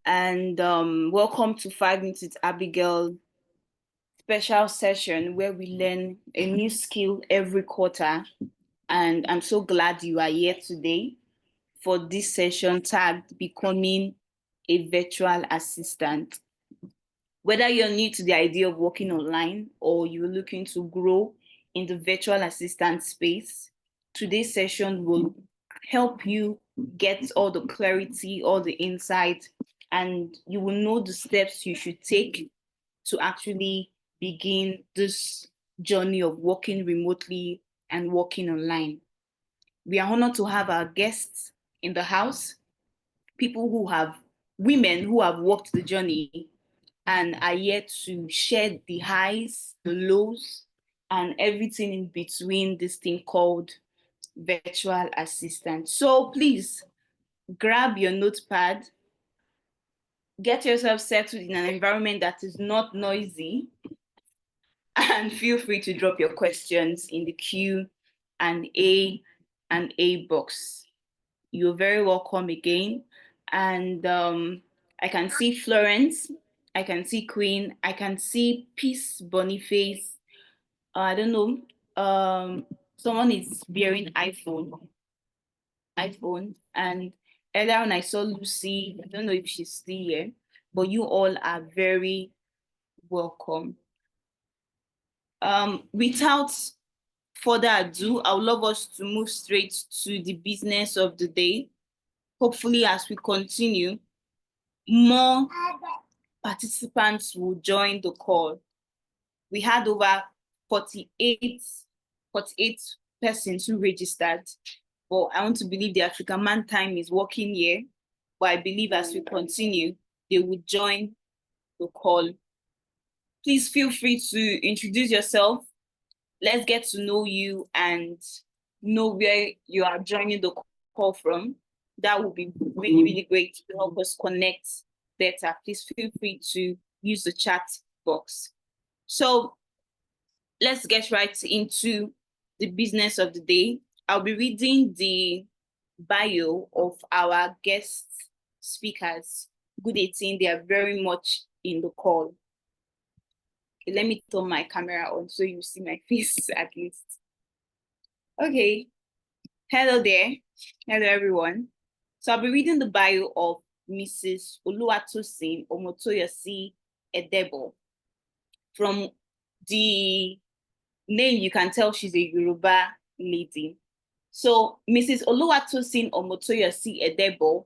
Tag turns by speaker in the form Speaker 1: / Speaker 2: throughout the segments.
Speaker 1: and welcome to 5 Minutes with Abigail special session where we learn a new skill every quarter. And I'm so glad you are here today for this session tagged Becoming a Virtual Assistant. Whether you're new to the idea of working online or you're looking to grow in the virtual assistant space, today's session will help you get all the clarity, all the insight, and you will know the steps you should take to actually begin this journey of working remotely and working online. We are honored to have our guests in the house, women who have walked the journey and are yet to share the highs, the lows, and everything in between this thing called virtual assistant. So please grab your notepad, get yourself settled in an environment that is not noisy, and feel free to drop your questions in the Q&A box. You're very welcome again. And I can see Florence, I can see Queen, I can see Peace Boniface. I don't know. Someone is bearing iPhone. And earlier on I saw Lucy. I don't know if she's still here, but you all are very welcome. Without further ado, I would love us to move straight to the business of the day. Hopefully, as we continue, more participants will join the call. We had over 48 persons who registered, but I want to believe the African Man Time is working here. But I believe as we continue, they will join the call. Please feel free to introduce yourself. Let's get to know you and know where you are joining the call from. That would be really, really great to help us connect better. Please feel free to use the chat box. So let's get right into the business of the day. I'll be reading the bio of our guest speakers. Good 18, they are very much in the call. Okay, let me turn my camera on so you see my face at least. Okay, hello there. Hello everyone. So I'll be reading the bio of Mrs. Oluwatosin Omotoyosi Edebo. From the name, you can tell she's a Yoruba lady. So Mrs. Oluwatosin Omotoyosi Edebo,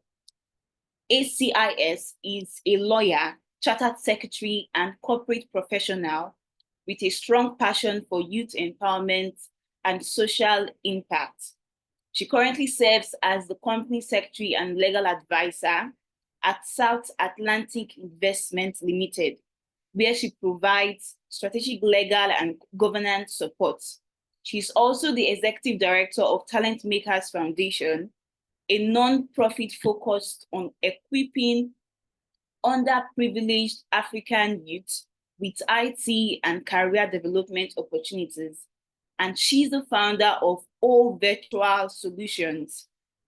Speaker 1: ACIS, is a lawyer, chartered secretary, and corporate professional with a strong passion for youth empowerment and social impact. She currently serves as the company secretary and legal advisor at South Atlantic Investment Limited, where she provides strategic legal and governance support. She's also the executive director of Talent Makers Foundation, a non-profit focused on equipping underprivileged African youth with IT and career development opportunities. And she's the founder of All Virtual Solutions,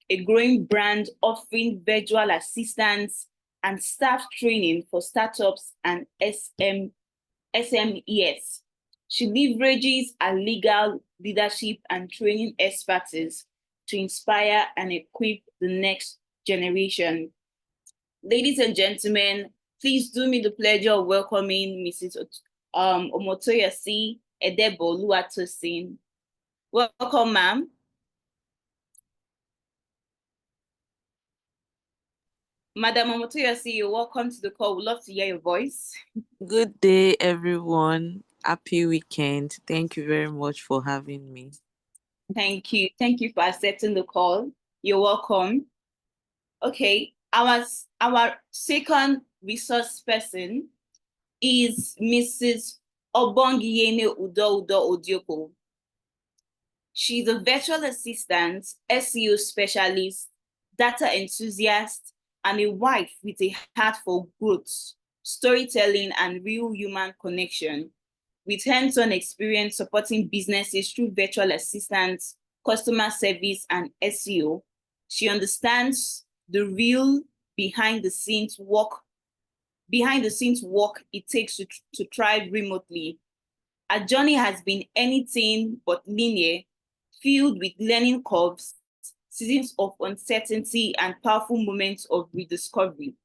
Speaker 1: a growing brand offering virtual assistance and staff training for startups and SMEs. She leverages her legal leadership and training expertise to inspire and equip the next generation. Ladies and gentlemen, please do me the pleasure of welcoming Mrs. Omotoyosi Edebo Oluwatosin. Welcome, ma'am. Madam Omotoyosi, you're welcome to the call. We'd love to hear your voice.
Speaker 2: Good day, everyone. Happy weekend. Thank you very much for having me.
Speaker 1: Thank you. Thank you for accepting the call. You're welcome. Okay, our second resource person is Mrs. Obongiyene Udo Odioko. She's a virtual assistant, SEO specialist, data enthusiast, and a wife with a heart for growth, storytelling, and real human connection. With hands-on experience supporting businesses through virtual assistants, customer service, and SEO, she understands the real behind the scenes work it takes to thrive remotely. Our journey has been anything but linear, filled with learning curves, seasons of uncertainty, and powerful moments of rediscovery.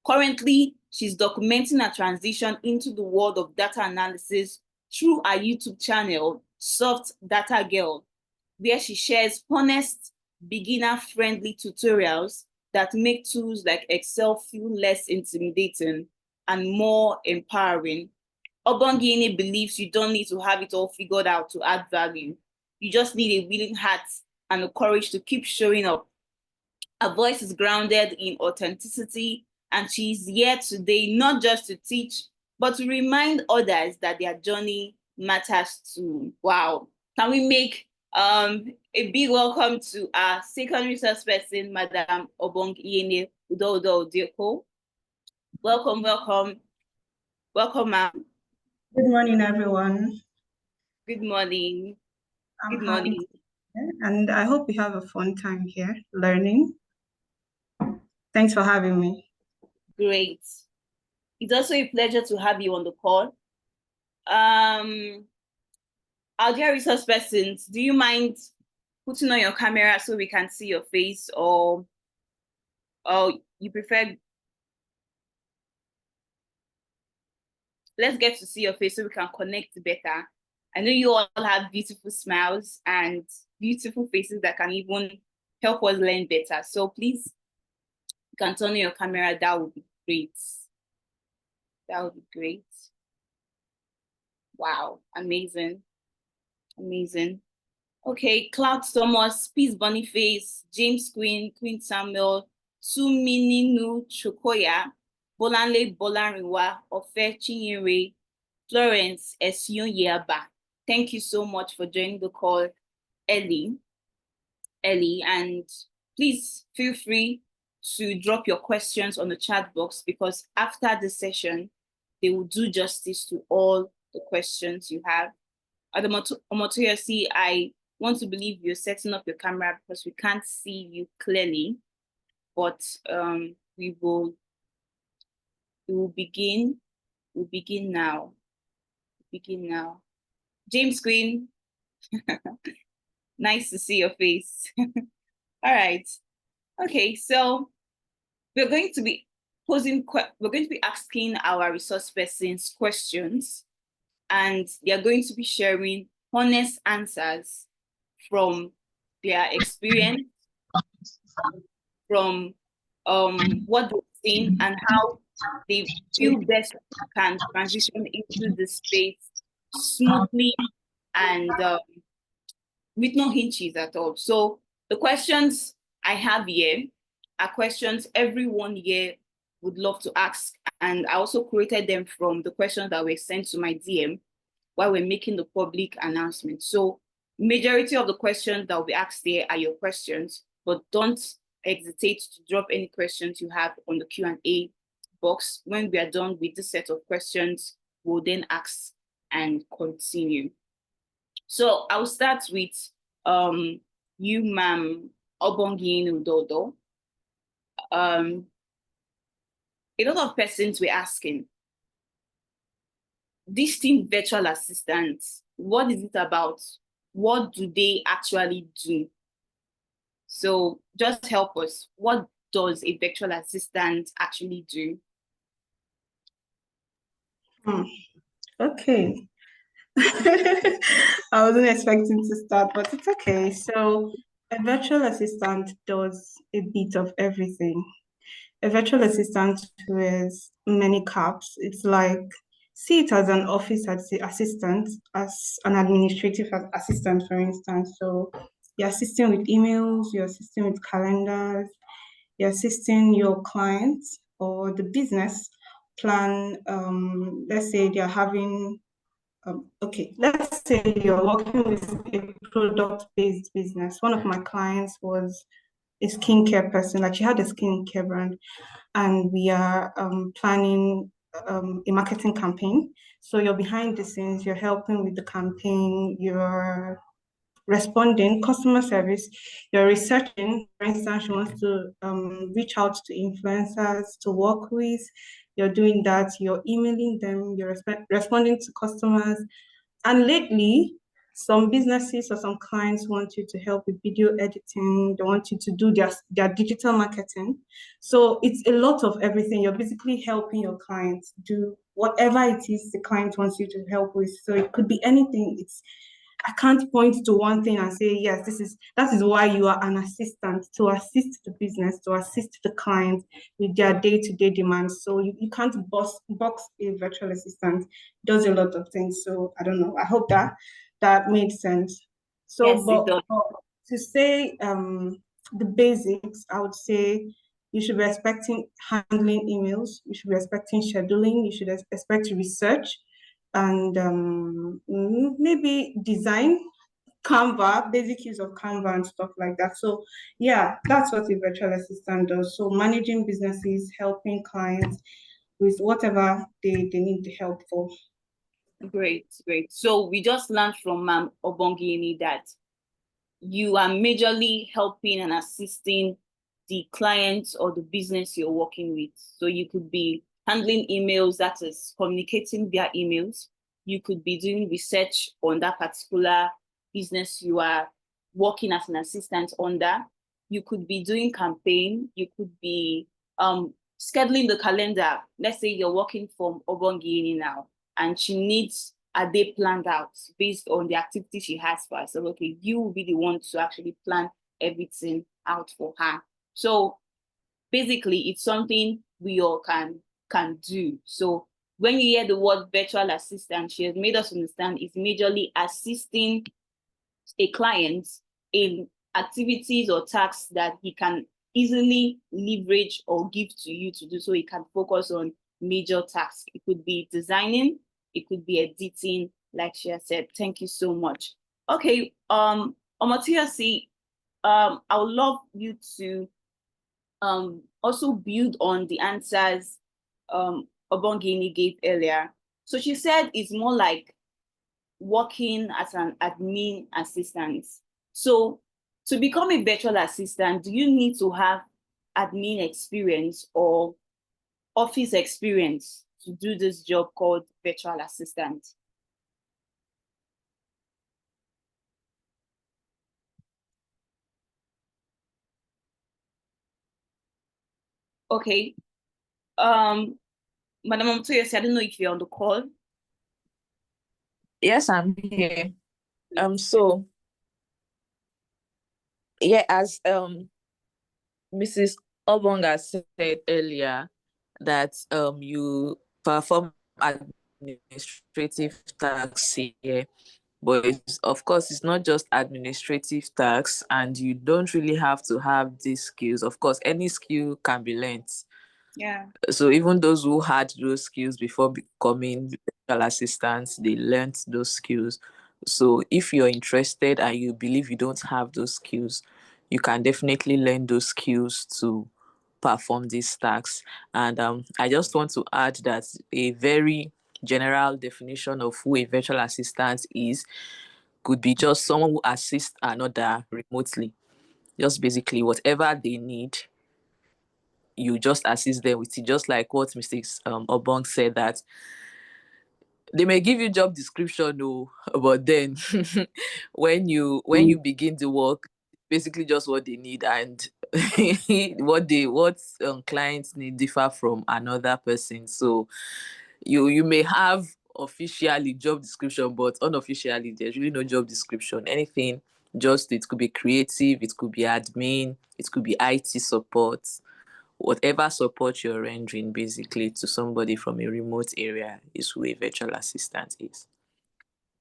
Speaker 1: Currently, she's documenting her transition into the world of data analysis through her YouTube channel, Soft Data Girl, where she shares honest, beginner-friendly tutorials that make tools like Excel feel less intimidating and more empowering. Obongiene believes you don't need to have it all figured out to add value. You just need a willing heart and the courage to keep showing up. Her voice is grounded in authenticity, and she's here today not just to teach, but to remind others that their journey matters too. Wow. Can we make a big welcome to our second resource person, Madam Obongiene Udo Dioko. Welcome, welcome. Welcome, ma'am.
Speaker 3: Good morning, everyone.
Speaker 1: Good morning.
Speaker 3: I'm
Speaker 1: Good
Speaker 3: happy
Speaker 1: morning.
Speaker 3: to be here, and I hope we have a fun time here learning. Thanks for having me.
Speaker 1: Great. It's also a pleasure to have you on the call. Our dear resource persons, do you mind putting on your camera so we can see your face, or you prefer? Let's get to see your face so we can connect better. I know you all have beautiful smiles and beautiful faces that can even help us learn better. So please, you can turn on your camera. That would be great. That would be great. Wow, amazing. Amazing. Okay, Cloud Thomas, Peace Boniface, James Queen, Queen Samuel, Tumininu Chukoya, Bolanle Bolarinwa, Ofe Chinyere, Florence Esyonyeba. Thank you so much for joining the call, Ellie, and please feel free to drop your questions on the chat box, because after the session, they will do justice to all the questions you have. Omotoyosi, I want to believe you're setting up your camera because we can't see you clearly, but we will begin. We'll begin now. James Queen, nice to see your face. All right. Okay, so we're going to be asking our resource persons questions, and they're going to be sharing honest answers from their experience, from what they've seen, and how they feel best can transition into the space smoothly and with no hinges at all. So the questions I have here are questions everyone here would love to ask, and I also created them from the questions that were sent to my DM while we're making the public announcement. So majority of the questions that will be asked here are your questions, but don't hesitate to drop any questions you have on the Q&A box. When we are done with this set of questions, we'll then ask and continue. So I'll start with you, ma'am, Obongiene Udodo. A lot of persons were asking, this team virtual assistants, what is it about? What do they actually do? So just help us. What does a virtual assistant actually do?
Speaker 3: Okay. I wasn't expecting to start, but it's okay. So, a virtual assistant does a bit of everything. A virtual assistant wears many caps. It's like, see it as an office assistant, as an administrative assistant, for instance. So you're assisting with emails, you're assisting with calendars, you're assisting your clients or the business plan. Let's say they're having okay, let's say you're working with a product-based business. One of my clients was a skincare person, like she had a skincare brand, and we are planning a marketing campaign. So you're behind the scenes, you're helping with the campaign, you're responding, customer service, you're researching. For instance, she wants to reach out to influencers to work with. You're doing that. You're emailing them. You're responding to customers. And lately, some businesses or some clients want you to help with video editing. They want you to do their digital marketing. So it's a lot of everything. You're basically helping your clients do whatever it is the client wants you to help with. So it could be anything. I can't point to one thing and say, yes, that is why you are an assistant, to assist the business, to assist the client with their day-to-day demands. So you can't box a virtual assistant. It does a lot of things. So I don't know. I hope that made sense. So,
Speaker 1: Yes, it does.
Speaker 3: but to say the basics, I would say you should be expecting handling emails. You should be expecting scheduling. You should expect research and maybe design, Canva, basic use of Canva and stuff like that. So yeah, that's what a virtual assistant does. So managing businesses, helping clients with whatever they need the help for.
Speaker 1: Great, great. So we just learned from Ma'am Obongini that you are majorly helping and assisting the clients or the business you're working with. So you could be handling emails, that is communicating via emails. You could be doing research on that particular business you are working as an assistant under. You could be doing campaign. You could be scheduling the calendar. Let's say you're working from Obongini now, and she needs a day planned out based on the activity she has for herself. Okay, you will be the one to actually plan everything out for her. So basically, it's something we all can do. So when you hear the word virtual assistant, she has made us understand it's majorly assisting a client in activities or tasks that he can easily leverage or give to you to do, so he can focus on major tasks. It could be designing, it could be editing, like she has said. Thank you so much. Okay, Omotiasi, I would love you to also build on the answers Obongini gave earlier. So she said it's more like working as an admin assistant. So to become a virtual assistant, do you need to have admin experience or office experience to do this job called virtual assistant? Okay. Madam Omtoyose, I don't know if you're on the call.
Speaker 2: Yes, I'm here. So yeah, as Mrs. Obonga said earlier, that you perform administrative tasks here, but of course it's not just administrative tasks, and you don't really have to have these skills. Of course, any skill can be learned.
Speaker 1: Yeah.
Speaker 2: So even those who had those skills before becoming virtual assistants, they learned those skills. So if you're interested and you believe you don't have those skills, you can definitely learn those skills to perform these tasks. And I just want to add that a very general definition of who a virtual assistant is could be just someone who assists another remotely. Just basically whatever they need, you just assist them with it. Just like what Mr. Obong said, that they may give you job description, no, but then when you begin the work, basically just what they need, and what clients need differ from another person. So you may have officially job description, but unofficially there's really no job description. Anything, just it could be creative, it could be admin, it could be IT support, whatever support you're rendering basically to somebody from a remote area is who a virtual assistant is.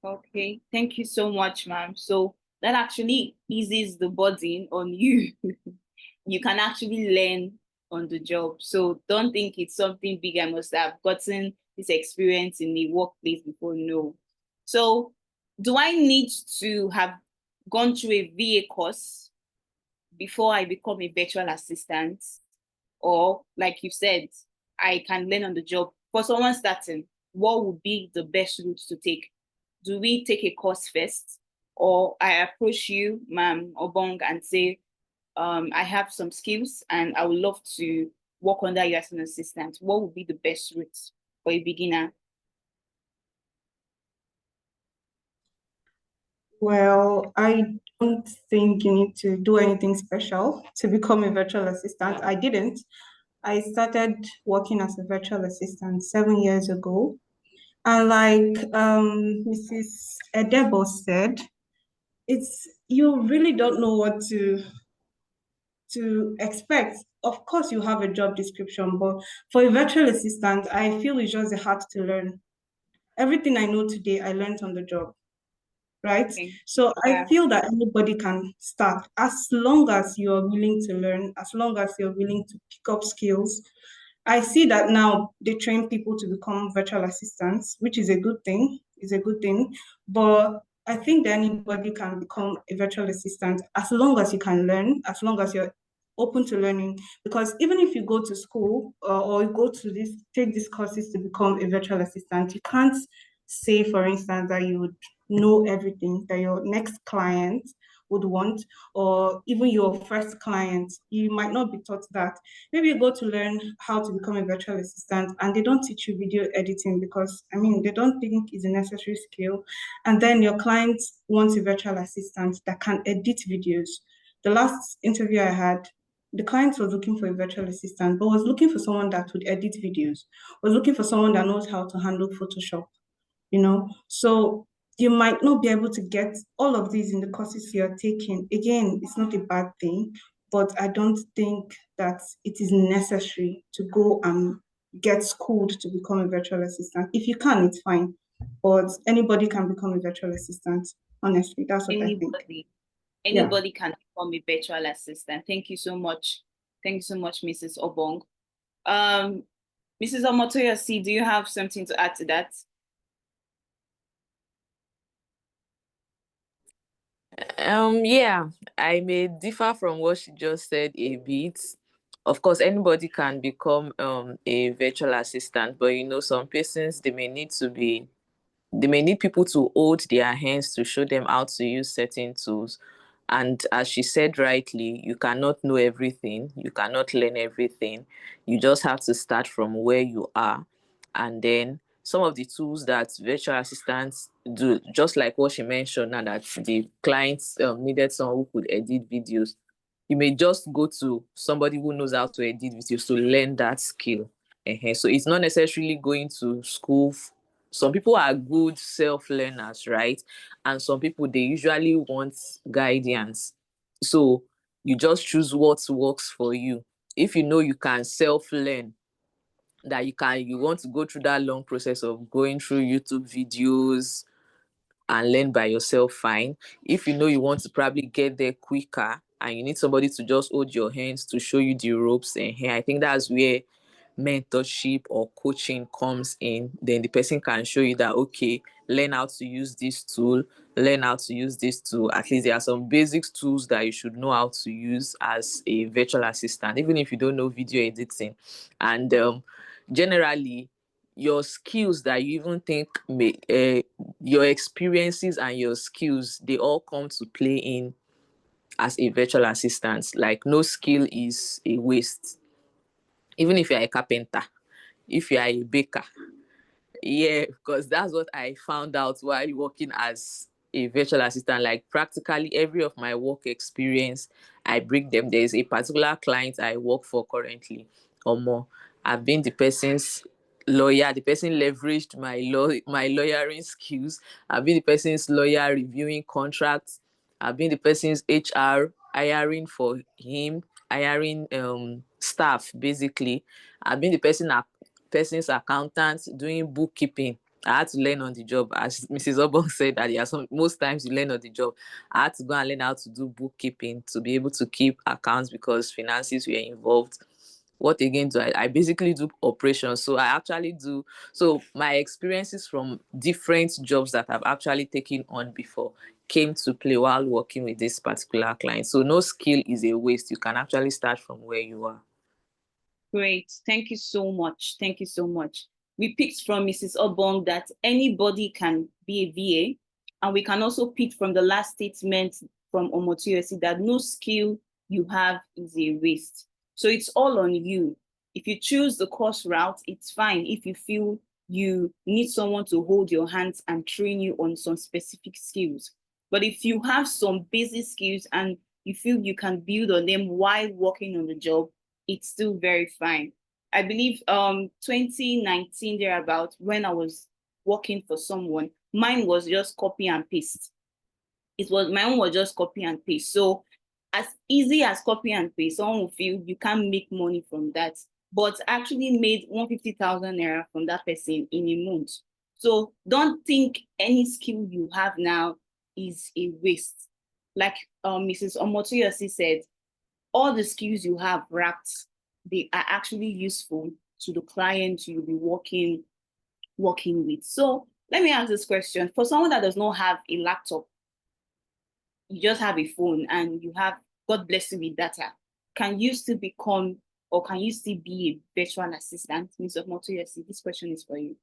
Speaker 1: Okay, thank you so much, ma'am. So that actually eases the burden on you. You can actually learn on the job. So don't think it's something big. I must have gotten this experience in the workplace before. No. So do I need to have gone through a VA course before I become a virtual assistant? Or like you said, I can learn on the job. For someone starting, what would be the best route to take? Do we take a course first, or I approach you, Ma'am Obong, and say, I have some skills and I would love to work under you as an assistant, what would be the best route for a beginner?
Speaker 3: Well, I don't think you need to do anything special to become a virtual assistant. I didn't. I started working as a virtual assistant 7 years ago. And like Mrs. Edebo said, it's you really don't know what to expect. Of course, you have a job description, but for a virtual assistant, I feel it's just a heart to learn. Everything I know today, I learned on the job, right?
Speaker 1: Okay.
Speaker 3: So I
Speaker 1: Yeah.
Speaker 3: feel that anybody can start as long as you're willing to learn, as long as you're willing to pick up skills. I see that now they train people to become virtual assistants, which is a good thing. Is a good thing. But I think that anybody can become a virtual assistant as long as you can learn, as long as you're open to learning. Because even if you go to school or you go to this, take these courses to become a virtual assistant, you can't say, for instance, that you would know everything that your next client would want, or even your first client. You might not be taught that. Maybe you go to learn how to become a virtual assistant and they don't teach you video editing because, I mean, they don't think it's a necessary skill. And then your client wants a virtual assistant that can edit videos. The last interview I had, the client was looking for a virtual assistant, but was looking for someone that would edit videos, was looking for someone that knows how to handle Photoshop, you know. So you might not be able to get all of these in the courses you're taking. Again, it's not a bad thing, but I don't think that it is necessary to go and get schooled to become a virtual assistant. If you can, it's fine, but anybody can become a virtual assistant. Honestly, that's what I think.
Speaker 1: Anybody,
Speaker 3: Yeah.
Speaker 1: anybody can become a virtual assistant. Thank you so much. Thank you so much, Mrs. Obong. Mrs. Omotoyosi, do you have something to add to that?
Speaker 2: Yeah, I may differ from what she just said a bit. Of course, anybody can become a virtual assistant, but some persons they may need people to hold their hands to show them how to use certain tools. And as she said rightly, you cannot know everything, you cannot learn everything. You just have to start from where you are. And then some of the tools that virtual assistants do, just like what she mentioned now, that the clients needed someone who could edit videos. You may just go to somebody who knows how to edit videos to learn that skill. So it's not necessarily going to school. Some people are good self-learners, right? And some people, they usually want guidance. So you just choose what works for you. If you know you can self-learn, that you want to go through that long process of going through YouTube videos and learn by yourself, fine. If you know you want to probably get there quicker and you need somebody to just hold your hands to show you the ropes, and here I think that's where mentorship or coaching comes in. Then the person can show you that, okay, learn how to use this tool, learn how to use this tool. At least there are some basic tools that you should know how to use as a virtual assistant, even if you don't know video editing. And generally, your skills that you even think your experiences and your skills, they all come to play in as a virtual assistant. Like, no skill is a waste. Even if you're a carpenter, if you're a baker, yeah, because that's what I found out while working as a virtual assistant. Like, practically every of my work experience, I bring them. There's a particular client I work for currently, or more. I've been the person's lawyer. The person leveraged my lawyering skills. I've been the person's lawyer reviewing contracts. I've been the person's HR hiring for him, hiring staff basically. I've been the person's accountant doing bookkeeping. I had to learn on the job. As Mrs. Obong said, that yeah, most times you learn on the job. I had to go and learn how to do bookkeeping to be able to keep accounts because finances were involved. What again do I basically do operations. So I actually do, so my experiences from different jobs that I've actually taken on before came to play while working with this particular client. So no skill is a waste. You can actually start from where you are.
Speaker 1: Great. Thank you so much. Thank you so much. We picked from Mrs. Obong that anybody can be a VA. And we can also pick from the last statement from Omotoyosi that no skill you have is a waste. So it's all on you. If you choose the course route, it's fine. If you feel you need someone to hold your hands and train you on some specific skills. But if you have some basic skills and you feel you can build on them while working on the job, it's still very fine. I believe 2019 thereabout, when I was working for someone, mine was just copy and paste. My own was just copy and paste. So as easy as copy and paste, someone will feel you can't make money from that, but actually made 150,000 naira from that person in a month. So don't think any skill you have now is a waste. Like Mrs. Omotoyosi said, all the skills you have wrapped, they are actually useful to the client you'll be working with. So let me ask this question. For someone that does not have a laptop, you just have a phone and you have, God bless you with data, can you still become, or can you still be a virtual assistant? Ms. Omotoyosi, this question is for you.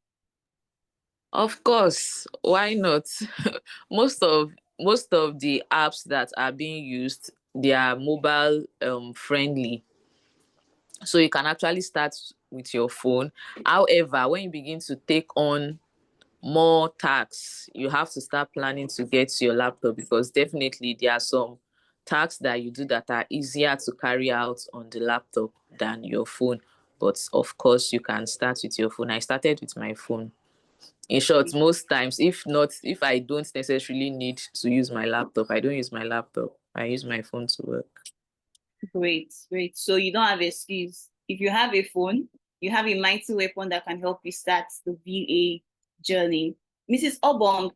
Speaker 2: Of course, why not? most of the apps that are being used, they are mobile friendly, so you can actually start with your phone. However, when you begin to take on more tasks, you have to start planning to get your laptop, because definitely there are some tasks that you do that are easier to carry out on the laptop than your phone. But of course, you can start with your phone. I started with my phone. In short, most times, if I don't necessarily need to use my laptop, I don't use my laptop. I use my phone to work.
Speaker 1: Great, great. So you don't have excuse. If you have a phone, you have a mighty weapon that can help you start the VA journey. Mrs. Obong,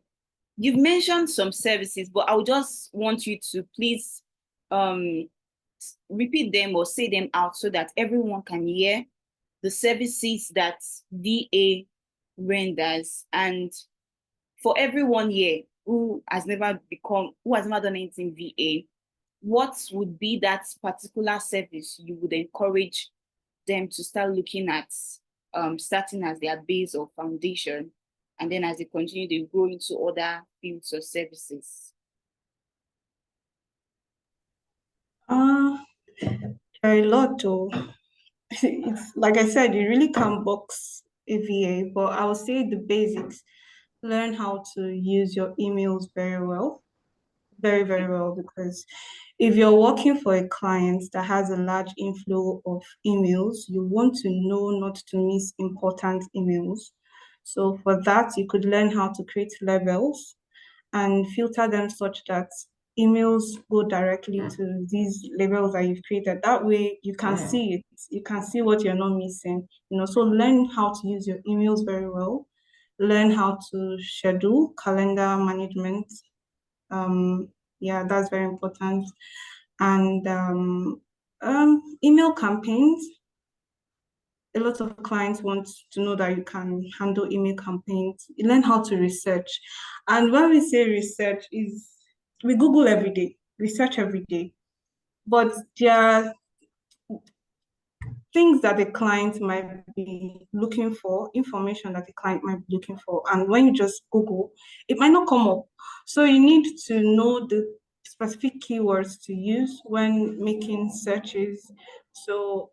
Speaker 1: you've mentioned some services, but I would just want you to please repeat them or say them out so that everyone can hear the services that VA renders. And for everyone here who has never done anything VA, what would be that particular service you would encourage them to start looking at, starting as their base or foundation, and then as they continue, they grow into other fields or services?
Speaker 3: There are a lot though. It's like I said, you really can't box a VA, but I would say the basics. Learn how to use your emails very well, very, very well, because if you're working for a client that has a large inflow of emails, you want to know not to miss important emails. So for that, you could learn how to create labels and filter them such that emails go directly to these labels that you've created. That way you can see it. You can see what you're not missing. So learn how to use your emails very well. Learn how to schedule, calendar management. Um, yeah, that's very important. And email campaigns. A lot of clients want to know that you can handle email campaigns. You learn how to research. And when we say research, is we Google every day, research every day. But there are things that the client might be looking for, information that the client might be looking for. And when you just Google, it might not come up. So you need to know the specific keywords to use when making searches. So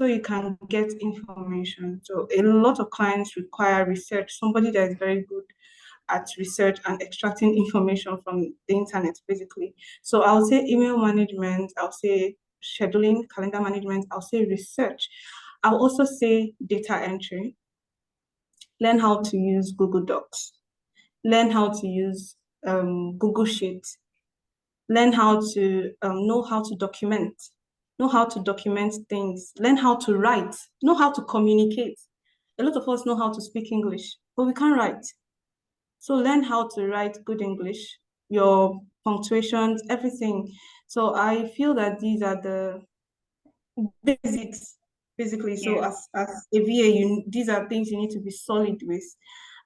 Speaker 3: you can get information. So a lot of clients require research, somebody that is very good at research and extracting information from the internet, basically. So I'll say email management, I'll say scheduling, calendar management, I'll say research. I'll also say data entry. Learn how to use Google Docs. Learn how to use Google Sheets. Learn how to know how to document. Know how to document things. Learn how to write. Know how to communicate. A lot of us know how to speak English, but we can't write. So learn how to write good English, your punctuations, everything. So I feel that these are the basics, basically. So
Speaker 1: Yeah.
Speaker 3: as a VA, these are things you need to be solid with.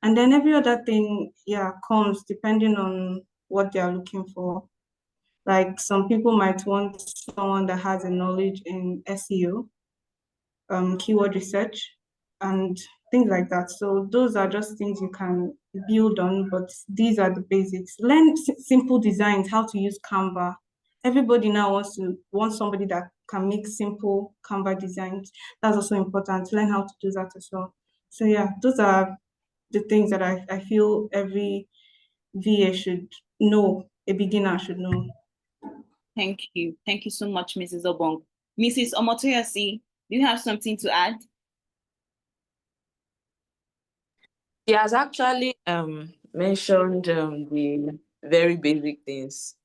Speaker 3: And then every other thing, yeah, comes depending on what they are looking for. Like some people might want someone that has a knowledge in SEO, keyword research, and things like that. So those are just things you build on, but these are the basics. Learn simple designs, how to use Canva. Everybody now wants somebody that can make simple Canva designs. That's also important. Learn how to do that as well. So yeah, those are the things that I feel every VA should know, a beginner should know.
Speaker 1: Thank you. Thank you so much, Mrs. Obong. Mrs. Omotoyasi, do you have something to add?
Speaker 2: She has actually mentioned the very basic things.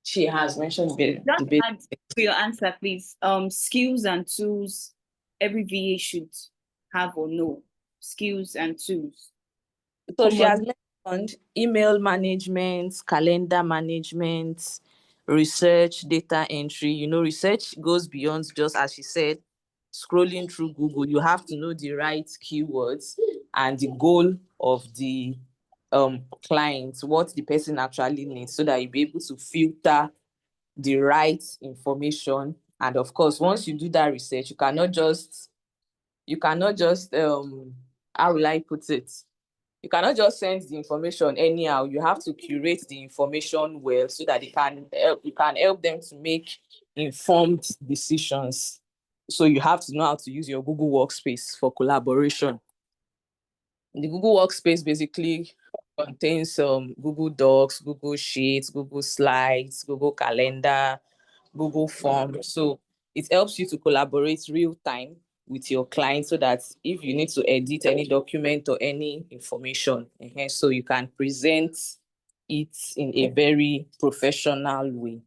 Speaker 2: She has mentioned the
Speaker 1: Just
Speaker 2: basic
Speaker 1: add for your answer, please. Skills and tools every VA should have or know. Skills and tools.
Speaker 2: So she has mentioned email management, calendar management, research, data entry. You know, research goes beyond just, as she said, scrolling through Google. You have to know the right keywords and the goal of the client, what the person actually needs, so that you'll be able to filter the right information. And of course, once you do that research, you cannot just how will I put it? You cannot just send the information anyhow. You have to curate the information well so that you can help them to make informed decisions. So you have to know how to use your Google Workspace for collaboration. The Google Workspace basically contains Google Docs, Google Sheets, Google Slides, Google Calendar, Google Forms. So it helps you to collaborate real time with your client, so that if you need to edit any document or any information, so you can present it in a very professional way.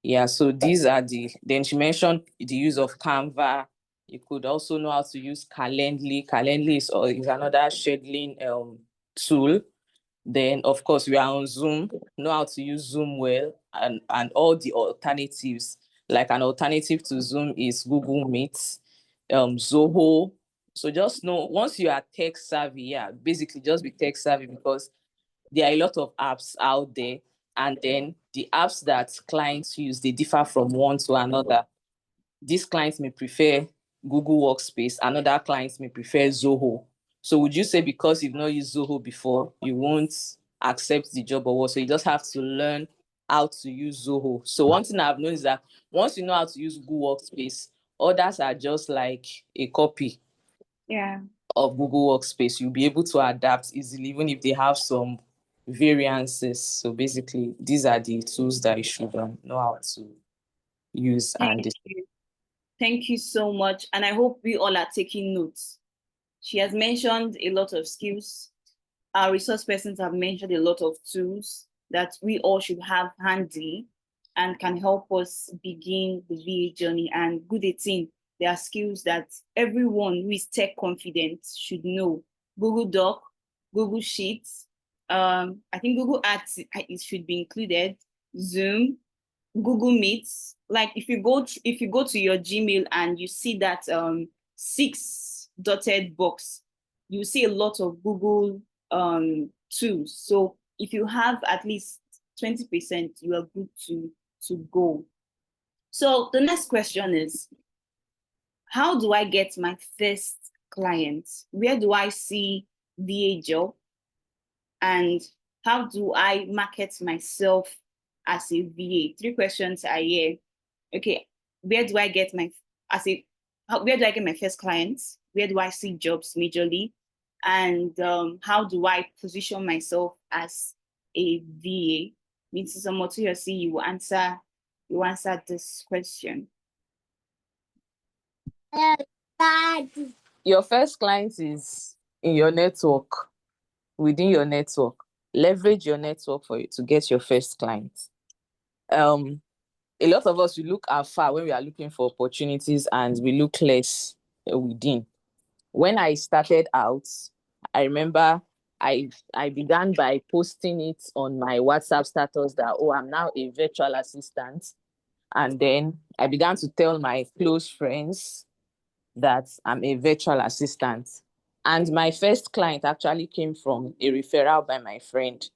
Speaker 2: Yeah, so these are then she mentioned the use of Canva. You could also know how to use Calendly. Calendly is another scheduling tool. Then, of course, we are on Zoom, know how to use Zoom well, and all the alternatives. Like an alternative to Zoom is Google Meet, Zoho. So just know, once you are tech savvy, yeah, basically just be tech savvy, because there are a lot of apps out there. And then the apps that clients use, they differ from one to another. These clients may prefer Google Workspace, another clients may prefer Zoho. So would you say because you've not used Zoho before, you won't accept the job or what? So you just have to learn how to use Zoho. So one thing I've known is that once you know how to use Google Workspace, others are just like a copy of Google Workspace. You'll be able to adapt easily, even if they have some variances. So basically, these are the tools that you should know how to use.
Speaker 1: Thank you. Thank you so much. And I hope we all are taking notes. She has mentioned a lot of skills. Our resource persons have mentioned a lot of tools that we all should have handy and can help us begin the VA journey. And good 18, there are skills that everyone who is tech confident should know. Google Doc, Google Sheets, I think Google Ads, it should be included, Zoom, Google Meets. Like if you go to your Gmail and you see that 6 dotted box, you see a lot of Google tools. So if you have at least 20%, you are good to go. So the next question is, how do I get my first client? Where do I see VA job? And how do I market myself as a VA? 3 questions are here. Okay, where do I get my first clients? Where do I see jobs majorly? And how do I position myself as a VA? Mrs. Omotoyosi, you answer this question.
Speaker 2: Your first client is in your network, within your network. Leverage your network for you to get your first client. A lot of us, we look afar when we are looking for opportunities, and we look less within. When I started out, I remember I began by posting it on my WhatsApp status that, oh, I'm now a virtual assistant. And then I began to tell my close friends that I'm a virtual assistant. And my first client actually came from a referral by my friend.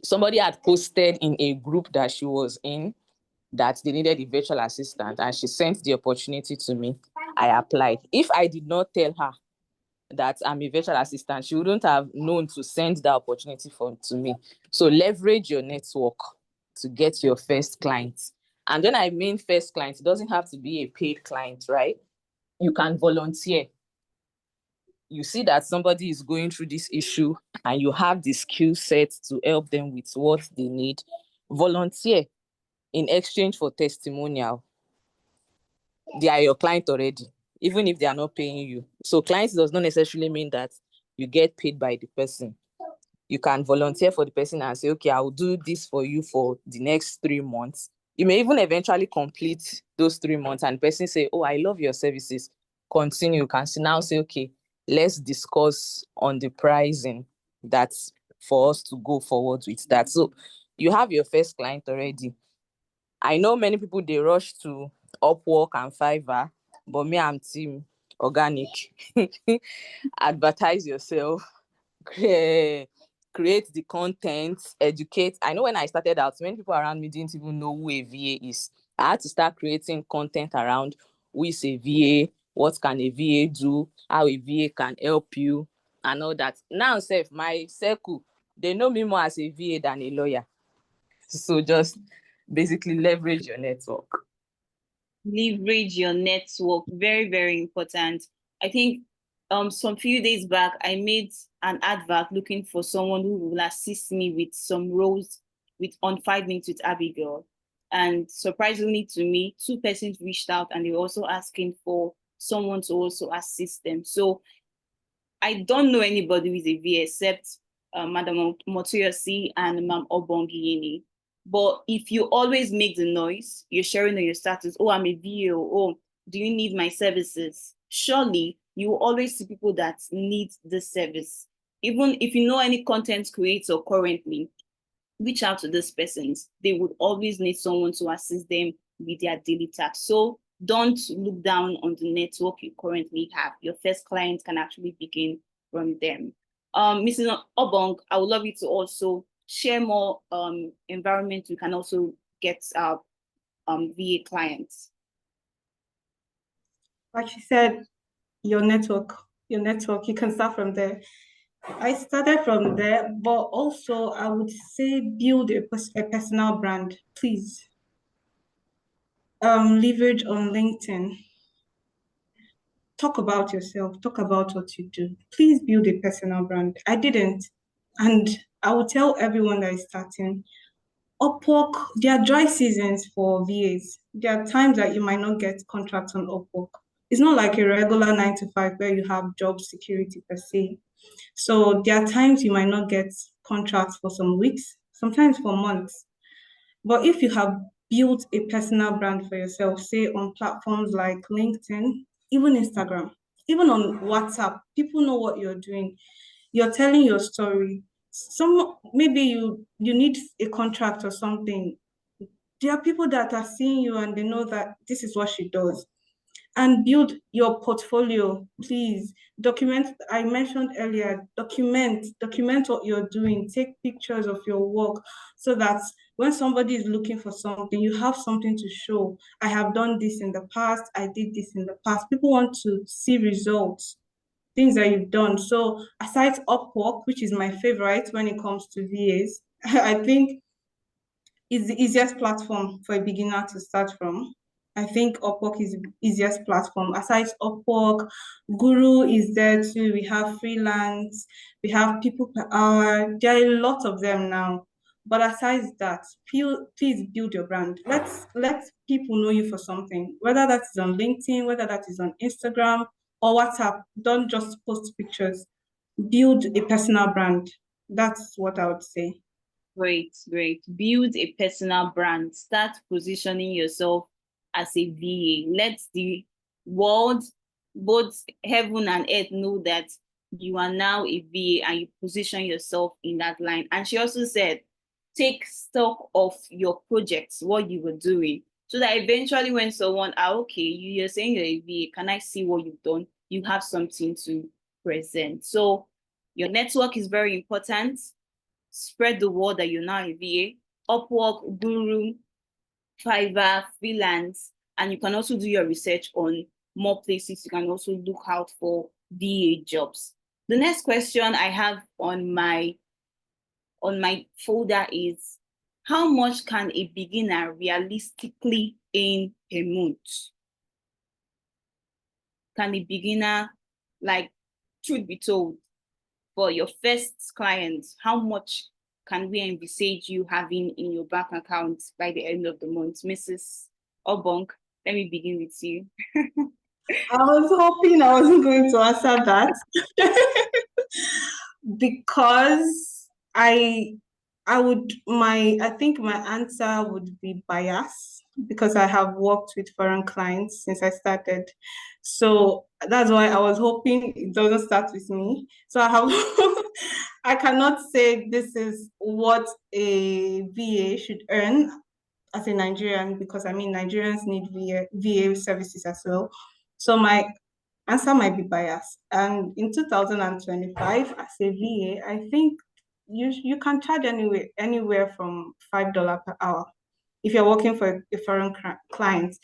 Speaker 2: Somebody had posted in a group that she was in that they needed a virtual assistant, and she sent the opportunity to me. I applied. If I did not tell her that I'm a virtual assistant, she wouldn't have known to send that opportunity to me. So leverage your network to get your first client. And when I mean first client, it doesn't have to be a paid client, right? You can volunteer. You see that somebody is going through this issue and you have the skill set to help them with what they need. Volunteer in exchange for testimonial. They are your client already, even if they are not paying you. So clients does not necessarily mean that you get paid by the person. You can volunteer for the person and say, okay, I will do this for you for the next 3 months. You may even eventually complete those 3 months and the person say, oh, I love your services. Continue. You can now say, okay, let's discuss on the pricing that's for us to go forward with that. So you have your first client already. I know many people, they rush to Upwork and Fiverr, but me, I'm team organic. Advertise yourself, create the content, educate. I know when I started out, many people around me didn't even know who a VA is. I had to start creating content around who is a VA, what can a VA do, how a VA can help you, and all that. Now, my circle, they know me more as a VA than a lawyer. So just basically leverage your network.
Speaker 1: Leverage your network. Very, very important. I think some few days back, I made an advert looking for someone who will assist me with some roles on 5 Minutes with Abigail. And surprisingly to me, 2 persons reached out and they were also asking for someone to also assist them. So I don't know anybody with a VA except Madam Motoyosi and Mam Obongiyeni. But if you always make the noise, you're sharing on your status, oh, I'm a VA, oh, do you need my services? Surely you will always see people that need the service. Even if you know any content creator currently, reach out to these persons. They would always need someone to assist them with their daily tasks. So don't look down on the network you currently have. Your first client can actually begin from them. Mrs. Obong, I would love you to also share more environment you can also get VA clients.
Speaker 3: Like she said, your network, you can start from there. I started from there, but also I would say build a personal brand, please. Leverage on LinkedIn. Talk about yourself, talk about what you do. Please build a personal brand. I didn't. And I will tell everyone that is starting, Upwork, there are dry seasons for VAs. There are times that you might not get contracts on Upwork. It's not like a regular 9 to 5 where you have job security per se. So there are times you might not get contracts for some weeks, sometimes for months. But if you have built a personal brand for yourself, say on platforms like LinkedIn, even Instagram, even on WhatsApp, people know what you're doing. You're telling your story. Some maybe you need a contract or something. There are people that are seeing you and they know that this is what she does. And build your portfolio, please. Document, I mentioned earlier, document what you're doing, take pictures of your work so that when somebody is looking for something, you have something to show. I have done this in the past, I did this in the past. People want to see results, things that you've done. So aside Upwork, which is my favorite when it comes to VAs, I think it's the easiest platform for a beginner to start from. I think Upwork is the easiest platform. Aside Upwork, Guru is there too. We have freelance, we have people per hour. There are a lot of them now. But aside that, please build your brand. Let people know you for something, whether that is on LinkedIn, whether that is on Instagram or WhatsApp. Don't just post pictures. Build a personal brand. That's what I would say.
Speaker 1: Great, great. Build a personal brand. Start positioning yourself as a VA. Let the world, both heaven and earth, know that you are now a VA and you position yourself in that line. And she also said, take stock of your projects, what you were doing, so that eventually when someone, okay, you're saying you're a VA, can I see what you've done? You have something to present. So your network is very important. Spread the word that you're now a VA. Upwork, Guru, Fiverr, freelance, and you can also do your research on more places you can also look out for VA jobs. The next question I have on my folder is, how much can a beginner realistically earn per month? Can a beginner, like, truth be told, for your first client, how much can we envisage you having in your bank account by the end of the month? Mrs. Obong, let me begin with you.
Speaker 3: I was hoping I wasn't going to answer that because I think my answer would be bias because I have worked with foreign clients since I started. So that's why I was hoping it doesn't start with me. So I cannot say this is what a VA should earn as a Nigerian because I mean Nigerians need VA services as well. So my answer might be biased. And in 2025, as a VA, I think you can charge anywhere from $5 per hour if you're working for a foreign client.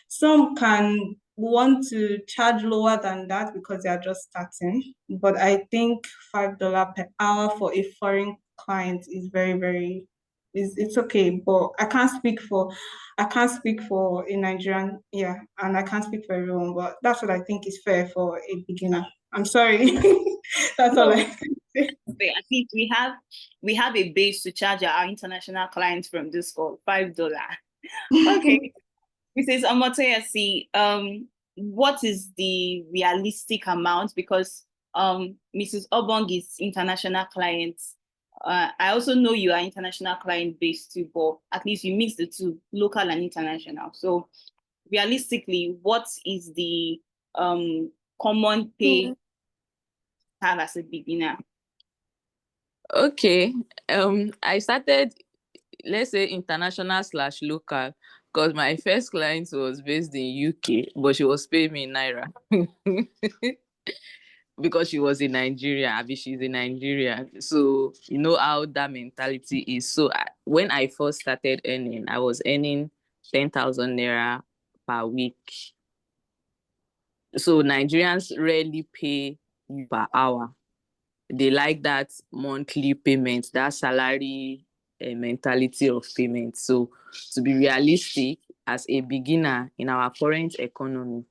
Speaker 3: Some can want to charge lower than that because they are just starting, but I think $5 per hour for a foreign client is very, very it's okay. But I can't speak for a Nigerian, yeah, and I can't speak for everyone, but that's what I think is fair for a beginner. I'm sorry. That's all
Speaker 1: No,
Speaker 3: I can say.
Speaker 1: at least we have a base to charge our international clients from this call, $5. Okay. Mrs. Omotoyasi, what is the realistic amount? Because Mrs. Obong is international clients. I also know you are international client based too, but at least you mix the two, local and international. So realistically, what is the common pay have as a beginner?
Speaker 2: Okay. I started, let's say, international slash local, because my first client was based in UK, but she was paying me in naira. Because she was in Nigeria, Abi, she's in Nigeria. So you know how that mentality is. So when I first started earning, I was earning 10,000 naira per week. So Nigerians rarely pay you per hour. They like that monthly payment, that salary mentality of payment. So to be realistic, as a beginner in our current economy,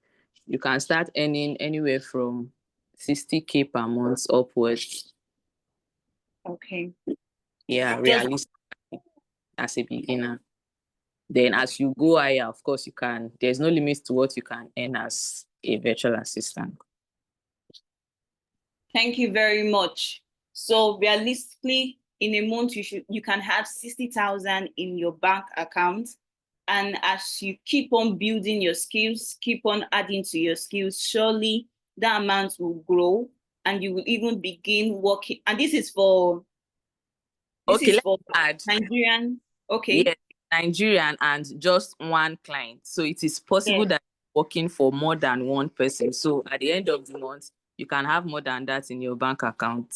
Speaker 2: you can start earning anywhere from 60K per month upwards.
Speaker 1: Okay.
Speaker 2: Yeah,
Speaker 1: Just
Speaker 2: realistic as a beginner. Then as you go higher, of course, there's no limit to what you can earn as a virtual assistant.
Speaker 1: Thank you very much. So realistically, in a month, you can have 60,000 in your bank account. And as you keep on building your skills, keep on adding to your skills, surely that amount will grow and you will even begin working. And this is for
Speaker 2: Okay, let's add.
Speaker 1: Nigerian. Okay.
Speaker 2: Yes, Nigerian and just one client. So it is possible
Speaker 1: Yes.
Speaker 2: that you're working for more than one person. So at the end of the month, you can have more than that in your bank account,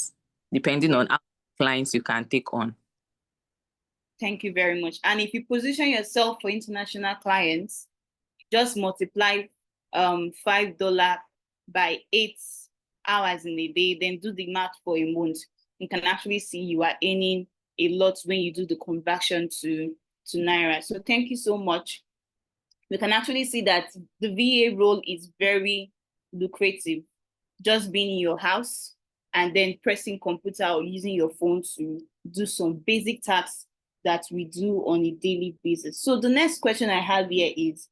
Speaker 2: depending on how many clients you can take on.
Speaker 1: Thank you very much. And if you position yourself for international clients, just multiply $5 by 8 hours in a day, then do the math for a month. You can actually see you are earning a lot when you do the conversion to naira. So thank you so much. We can actually see that the VA role is very lucrative. Just being in your house and then pressing computer or using your phone to do some basic tasks that we do on a daily basis. So the next question I have here is,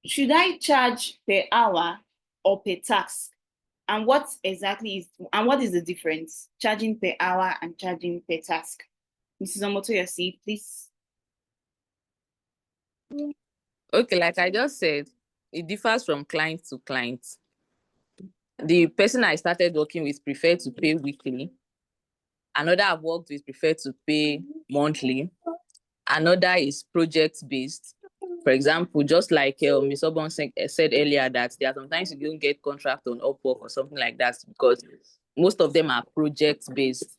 Speaker 1: should I charge per hour or per task? And what is the difference? Charging per hour and charging per task. Mrs. Omotoyasi, please.
Speaker 2: Okay, like I just said, it differs from client to client. The person I started working with preferred to pay weekly. Another I've worked with preferred to pay monthly. Another is project based. For example, just like Ms. Obon said earlier, that there are sometimes you don't get contract on Upwork or something like that because most of them are project based.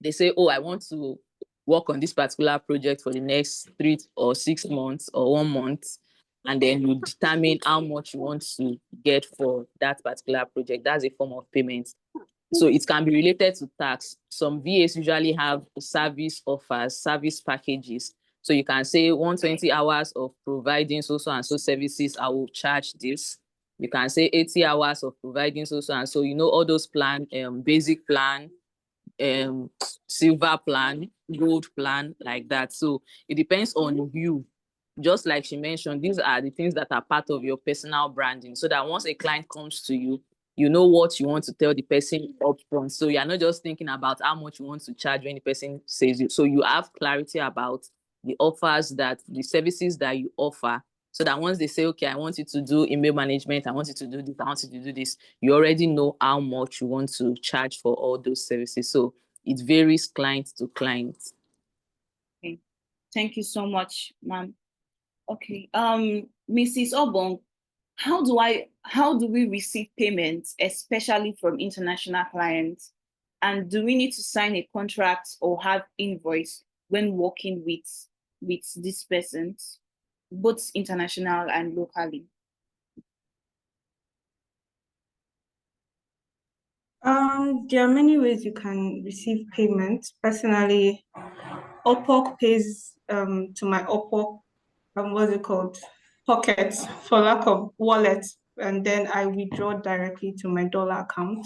Speaker 2: They say, oh, I want to work on this particular project for the next 3 or 6 months or 1 month. and then you determine how much you want to get for that particular project. That's a form of payment. So it can be related to tax. Some VAs usually have service offers, service packages. So you can say 120 hours of providing so and so services, I will charge this. You can say 80 hours of providing so and so, all those plan, basic plan, silver plan, gold plan, like that. So it depends on you. Just like she mentioned, these are the things that are part of your personal branding, so that once a client comes to you, you know what you want to tell the person upfront. So you're not just thinking about how much you want to charge when the person says it. So you have clarity about the offers, that the services that you offer, so that once they say, okay, I want you to do email management, I want you to do this, I want you to do this, you already know how much you want to charge for all those services. So it varies client to client.
Speaker 1: Okay. Thank you so much, ma'am. Okay. Mrs. Obong, how do we receive payments, especially from international clients? And do we need to sign a contract or have invoice when working with these persons, both international and locally?
Speaker 3: There are many ways you can receive payment. Personally, Upwork pays to my Upwork, what's it called? Pockets, for lack of wallet, and then I withdraw directly to my dollar account.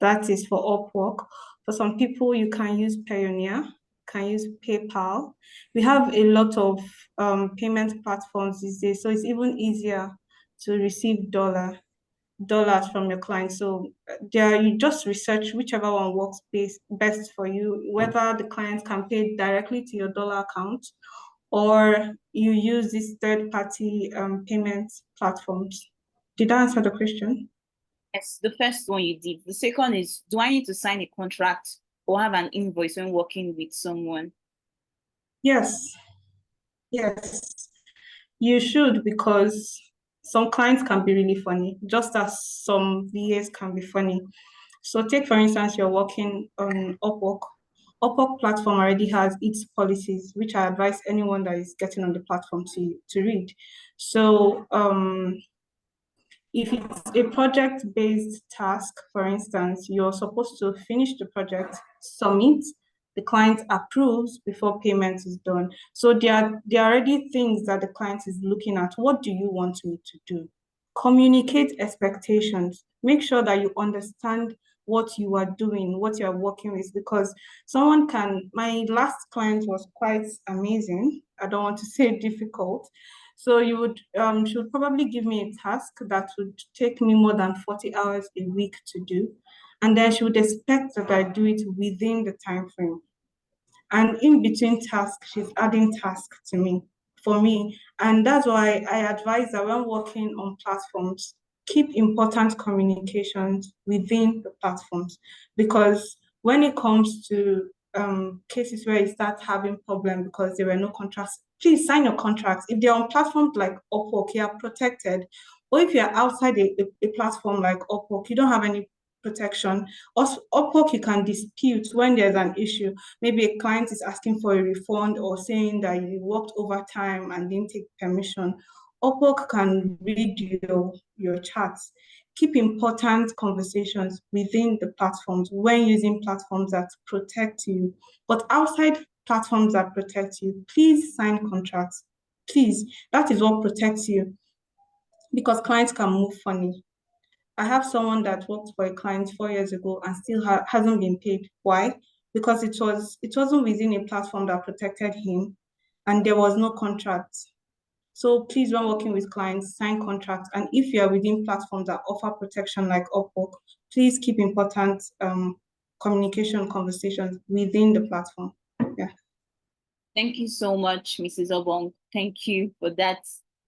Speaker 3: That is for Upwork. For some people, you can use Payoneer, can use PayPal. We have a lot of payment platforms these days, so it's even easier to receive dollars from your client. So there, you just research whichever one works best for you, whether the client can pay directly to your dollar account or you use these third-party payment platforms. Did I answer the question?
Speaker 1: Yes, the first one you did. The second is, do I need to sign a contract or have an invoice when working with someone?
Speaker 3: Yes, yes. You should, because some clients can be really funny, just as some VAs can be funny. So take, for instance, you're working on Upwork. Upwork platform already has its policies, which I advise anyone that is getting on the platform to read. So if it's a project-based task, for instance, you're supposed to finish the project, submit, the client approves before payment is done. So there are already things that the client is looking at. What do you want me to do? Communicate expectations. Make sure that you understand what you are doing, what you are working with, because my last client was quite amazing. I don't want to say difficult. So you would should probably give me a task that would take me more than 40 hours a week to do. And then she would expect that I do it within the time frame. And in between tasks, she's adding tasks to me, for me. And that's why I advise that when working on platforms, keep important communications within the platforms. Because when it comes to cases where you start having problems because there were no contracts, please sign your contracts. If they're on platforms like Upwork, you are protected. Or if you're outside a platform like Upwork, you don't have any protection. Also, Upwork, you can dispute when there's an issue. Maybe a client is asking for a refund or saying that you worked overtime and didn't take permission. Upwork can read your chats. Keep important conversations within the platforms when using platforms that protect you. But outside platforms that protect you, please sign contracts. Please, that is what protects you, because clients can move funny. I have someone that worked for a client 4 years ago and still hasn't been paid. Why? Because it wasn't within a platform that protected him, and there was no contract. So please, when working with clients, sign contracts. And if you are within platforms that offer protection like Upwork, please keep important communication conversations within the platform. Yeah.
Speaker 1: Thank you so much, Mrs. Obong. Thank you for that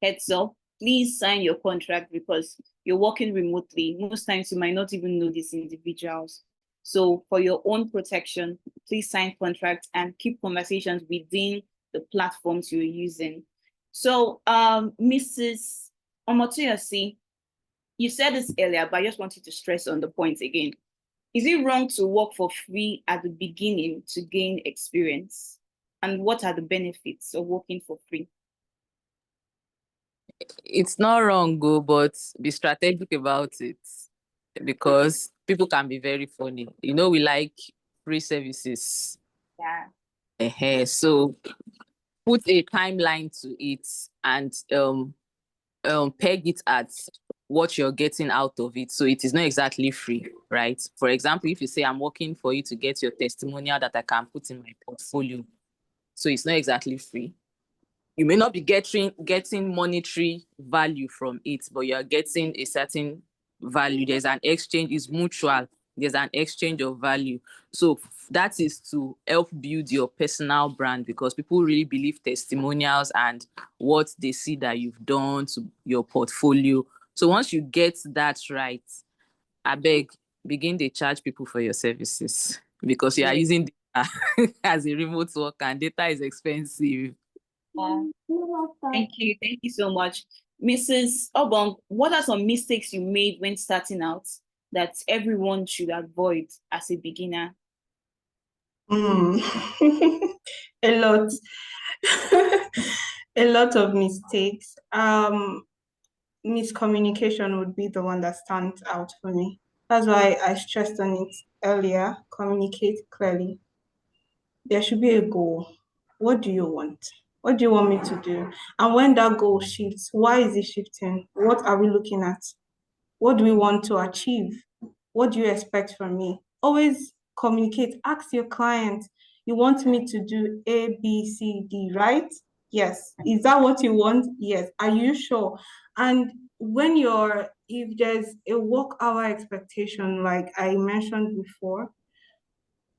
Speaker 1: heads up. Please sign your contract because you're working remotely. Most times you might not even know these individuals. So for your own protection, please sign contracts and keep conversations within the platforms you're using. So Mrs. Omotoyosi, you said this earlier, but I just wanted to stress on the point again. Is it wrong to work for free at the beginning to gain experience? And what are the benefits of working for free?
Speaker 2: It's not wrong, go, but be strategic about it because people can be very funny. You know, we like free services.
Speaker 1: Yeah.
Speaker 2: So put a timeline to it and peg it at what you're getting out of it. So it is not exactly free, right? For example, if you say I'm working for you to get your testimonial that I can put in my portfolio, so it's not exactly free. You may not be getting monetary value from it, but you're getting a certain value. There's an exchange, it's mutual. There's an exchange of value. So that is to help build your personal brand because people really believe testimonials and what they see that you've done to your portfolio. So once you get that right, I beg, begin to charge people for your services because you are using data as a remote worker and data is expensive.
Speaker 1: Yeah. Thank you. Thank you so much. Mrs. Obong, what are some mistakes you made when starting out that everyone should avoid as a beginner?
Speaker 3: A lot. A lot of mistakes. Miscommunication would be the one that stands out for me. That's why I stressed on it earlier. Communicate clearly. There should be a goal. What do you want? What do you want me to do? And when that goal shifts, why is it shifting? What are we looking at? What do we want to achieve? What do you expect from me? Always communicate. Ask your client, you want me to do A, B, C, D, right? Yes. Is that what you want? Yes. Are you sure? And if there's a work hour expectation, like I mentioned before,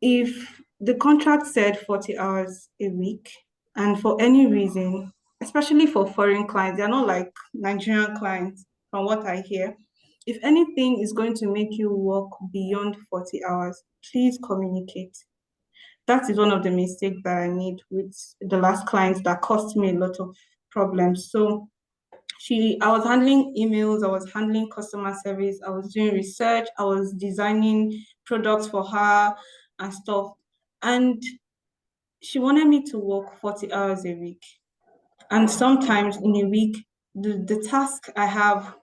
Speaker 3: if the contract said 40 hours a week, and for any reason, especially for foreign clients, they're not like Nigerian clients, from what I hear. If anything is going to make you work beyond 40 hours, please communicate. That is one of the mistakes that I made with the last client that cost me a lot of problems. So I was handling emails, I was handling customer service, I was doing research, I was designing products for her and stuff. And she wanted me to work 40 hours a week. And sometimes in a week, the task I have,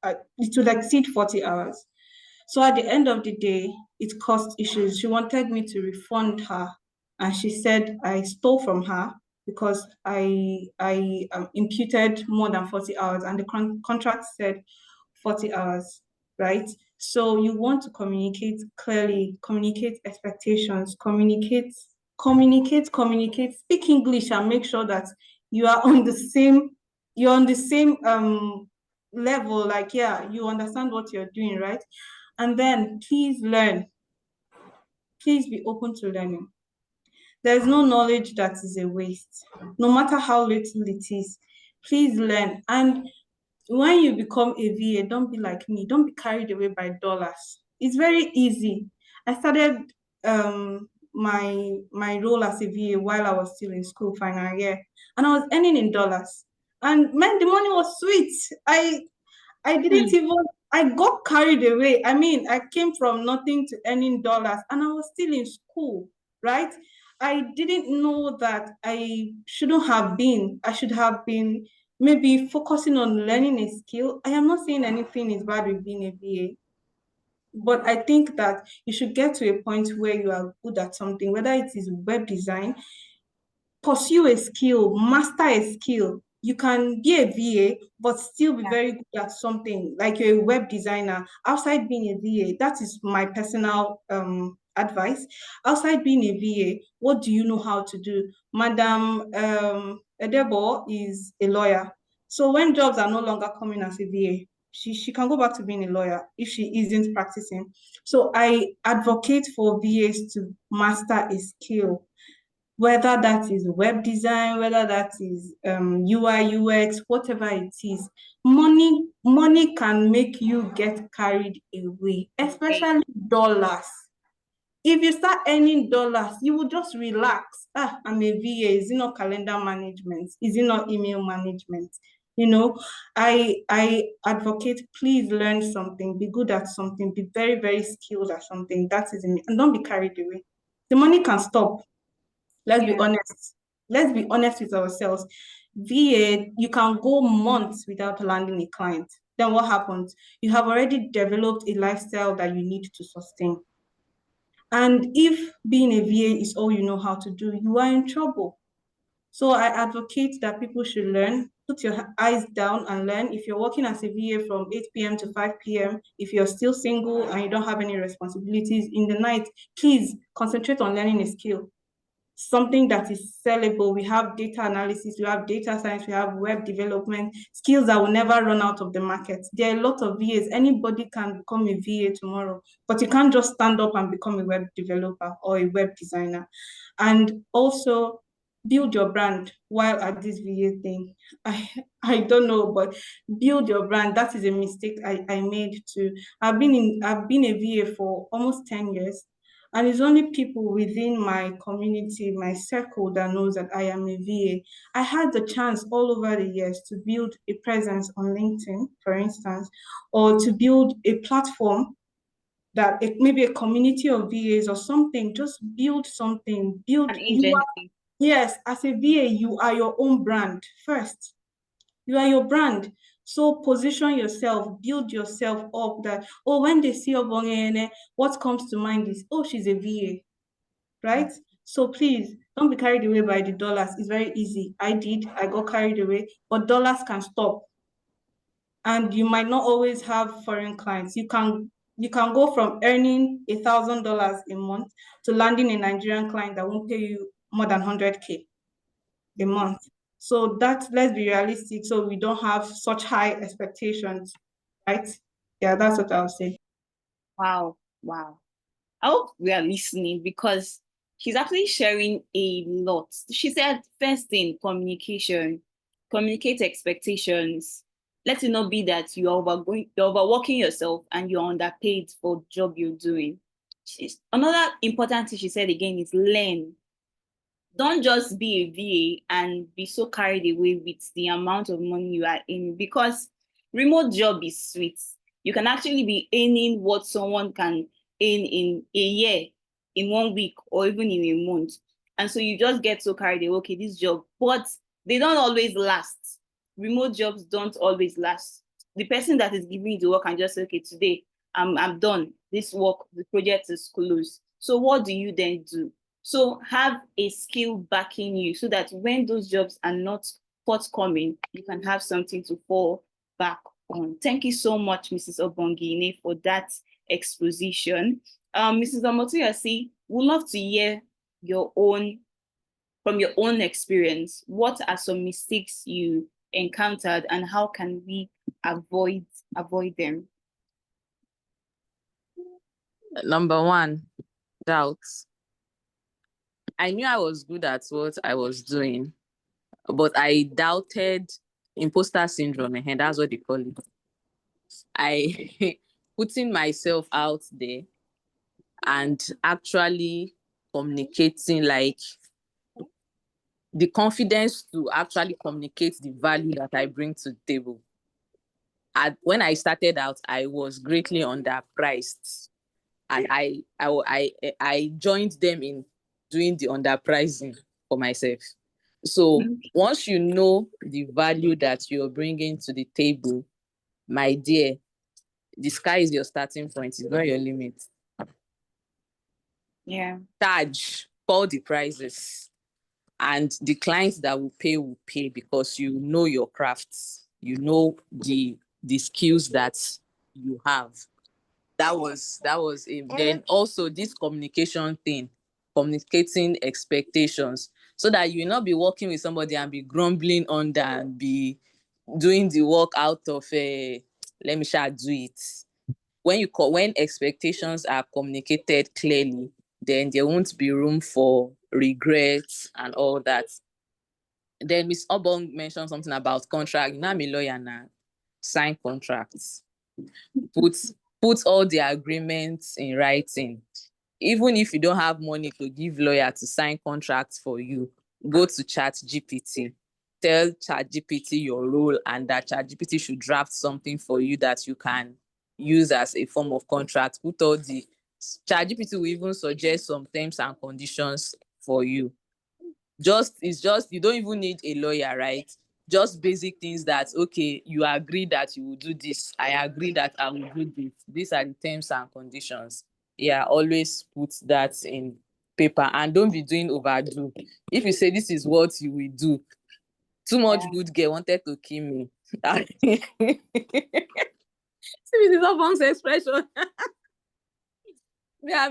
Speaker 3: it would exceed 40 hours. So at the end of the day, it caused issues. She wanted me to refund her, and she said I stole from her because I imputed more than 40 hours, and the contract said 40 hours, right? So you want to communicate clearly, communicate expectations, communicate, speak English, and make sure that you are on the same, you're on the same level, like, yeah, you understand what you're doing, right? And then please learn. Please be open to learning. There's no knowledge that is a waste, no matter how little it is. Please learn. And when you become a VA, don't be like me. Don't be carried away by dollars. It's very easy. I started my role as a VA while I was still in school, final year, and I was earning in dollars. And man, the money was sweet. I didn't even, I got carried away. I mean, I came from nothing to earning dollars and I was still in school, right? I didn't know that I should have been maybe focusing on learning a skill. I am not saying anything is bad with being a VA, but I think that you should get to a point where you are good at something, whether it is web design, pursue a skill, master a skill. You can be a VA, but still be very good at something, like you're a web designer. Outside being a VA, that is my personal advice. Outside being a VA, what do you know how to do? Madam Edebo is a lawyer. So when jobs are no longer coming as a VA, she can go back to being a lawyer if she isn't practicing. So I advocate for VAs to master a skill, whether that is web design, whether that is UI, UX, whatever it is. Money can make you get carried away, especially dollars. If you start earning dollars, you will just relax. I'm a VA. Is it not calendar management? Is it not email management? You know, I advocate, please learn something, be good at something, be very, very skilled at something. That is in it. And don't be carried away. The money can stop. Let's be honest. Let's be honest with ourselves. VA, you can go months without landing a client. Then what happens? You have already developed a lifestyle that you need to sustain. And if being a VA is all you know how to do, you are in trouble. So I advocate that people should learn, put your eyes down and learn. If you're working as a VA from 8 p.m. to 5 p.m., if you're still single and you don't have any responsibilities in the night, please concentrate on learning a skill, something that is sellable. We have data analysis, we have data science, we have web development, skills that will never run out of the market. There are a lot of VAs. Anybody can become a VA tomorrow, but you can't just stand up and become a web developer or a web designer. And also build your brand while at this VA thing. I don't know, but build your brand. That is a mistake I made too. I've been a VA for almost 10 years. And it's only people within my community, my circle, that knows that I am a VA. I had the chance all over the years to build a presence on LinkedIn, for instance, or to build a platform that maybe a community of VAs or something. Just build something.
Speaker 1: An agency.
Speaker 3: Yes, as a VA, you are your own brand first. You are your brand. So position yourself, build yourself up that, oh, when they see Obongene, what comes to mind is, oh, she's a VA, right? So please don't be carried away by the dollars. It's very easy. I got carried away, but dollars can stop. And you might not always have foreign clients. You can go from earning $1,000 a month to landing a Nigerian client that won't pay you more than 100K a month. So let's be realistic, so we don't have such high expectations, right? Yeah, that's what I'll say.
Speaker 1: Wow. Wow. I hope we are listening because she's actually sharing a lot. She said, first thing, communication, communicate expectations. Let it not be that you're overworking yourself and you're underpaid for the job you're doing. Another important thing she said again is learn. Don't just be a VA and be so carried away with the amount of money you are in, because remote job is sweet. You can actually be earning what someone can earn in a year, in 1 week, or even in a month. And so you just get so carried away, okay, this job, but they don't always last. Remote jobs don't always last. The person that is giving you the work can just say, okay, today I'm done. This work, the project is closed. So what do you then do? So have a skill backing you so that when those jobs are not forthcoming, you can have something to fall back on. Thank you so much, Mrs. Obongine, for that exposition. Mrs. Omotoyasi, we'd love to hear from your own experience. What are some mistakes you encountered and how can we avoid them?
Speaker 2: Number one, doubts. I knew I was good at what I was doing, but I doubted imposter syndrome, and that's what they call it. I putting myself out there and actually communicating, like the confidence to actually communicate the value that I bring to the table. When I started out, I was greatly underpriced, and I joined them in doing the underpricing for myself. So once you know the value that you're bringing to the table, my dear, the sky is your starting point. It's not your limit.
Speaker 1: Yeah.
Speaker 2: Charge, call the prices, and the clients that will pay because you know your crafts. You know the skills that you have. That was it. Then also this communication thing, communicating expectations, so that you will not be working with somebody and be grumbling under and be doing the work out of let me shall do it. When expectations are communicated clearly, then there won't be room for regrets and all that. Then Miss Obong mentioned something about contract. You know, I'm a lawyer now. Sign contracts. Put all the agreements in writing. Even if you don't have money to give lawyer to sign contracts for you, go to ChatGPT. Tell ChatGPT your role and that ChatGPT should draft something for you that you can use as a form of contract. Put all the ChatGPT will even suggest some terms and conditions for you. It's just you don't even need a lawyer, right? just basic things that, okay, you agree that you will do this, I agree that I will do this, these are the terms and conditions. Yeah, always put that in paper, and don't be doing overdo. If you say this is what you will do, too much good girl wanted to kill me. See, this is Obong's expression. Yeah,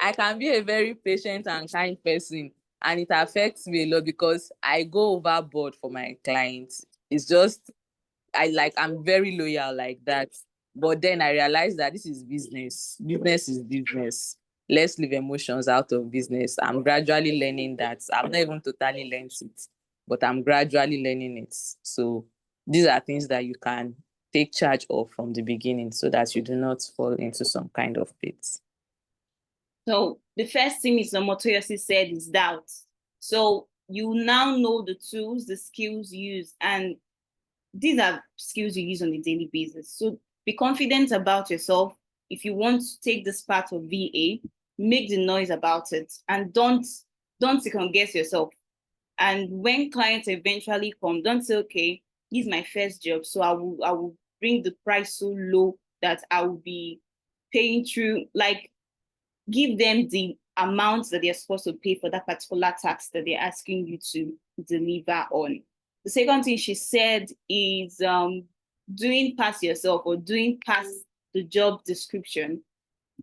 Speaker 2: I can be a very patient and kind person, and it affects me a lot because I go overboard for my clients. It's just I'm very loyal like that. But then I realized that this is business. Business is business. Let's leave emotions out of business. I'm gradually learning that. I've not even totally learned it, but I'm gradually learning it. So these are things that you can take charge of from the beginning so that you do not fall into some kind of pits.
Speaker 1: So the first thing Mr. Motoyosi said is doubt. So you now know the tools, the skills used, and these are skills you use on a daily basis. So be confident about yourself. If you want to take this part of VA, make the noise about it, and don't second guess yourself. And when clients eventually come, don't say, okay, this is my first job, so I will bring the price so low that I will be paying through. Like, give them the amount that they're supposed to pay for that particular tax that they're asking you to deliver on. The second thing she said is doing past yourself or doing past the job description.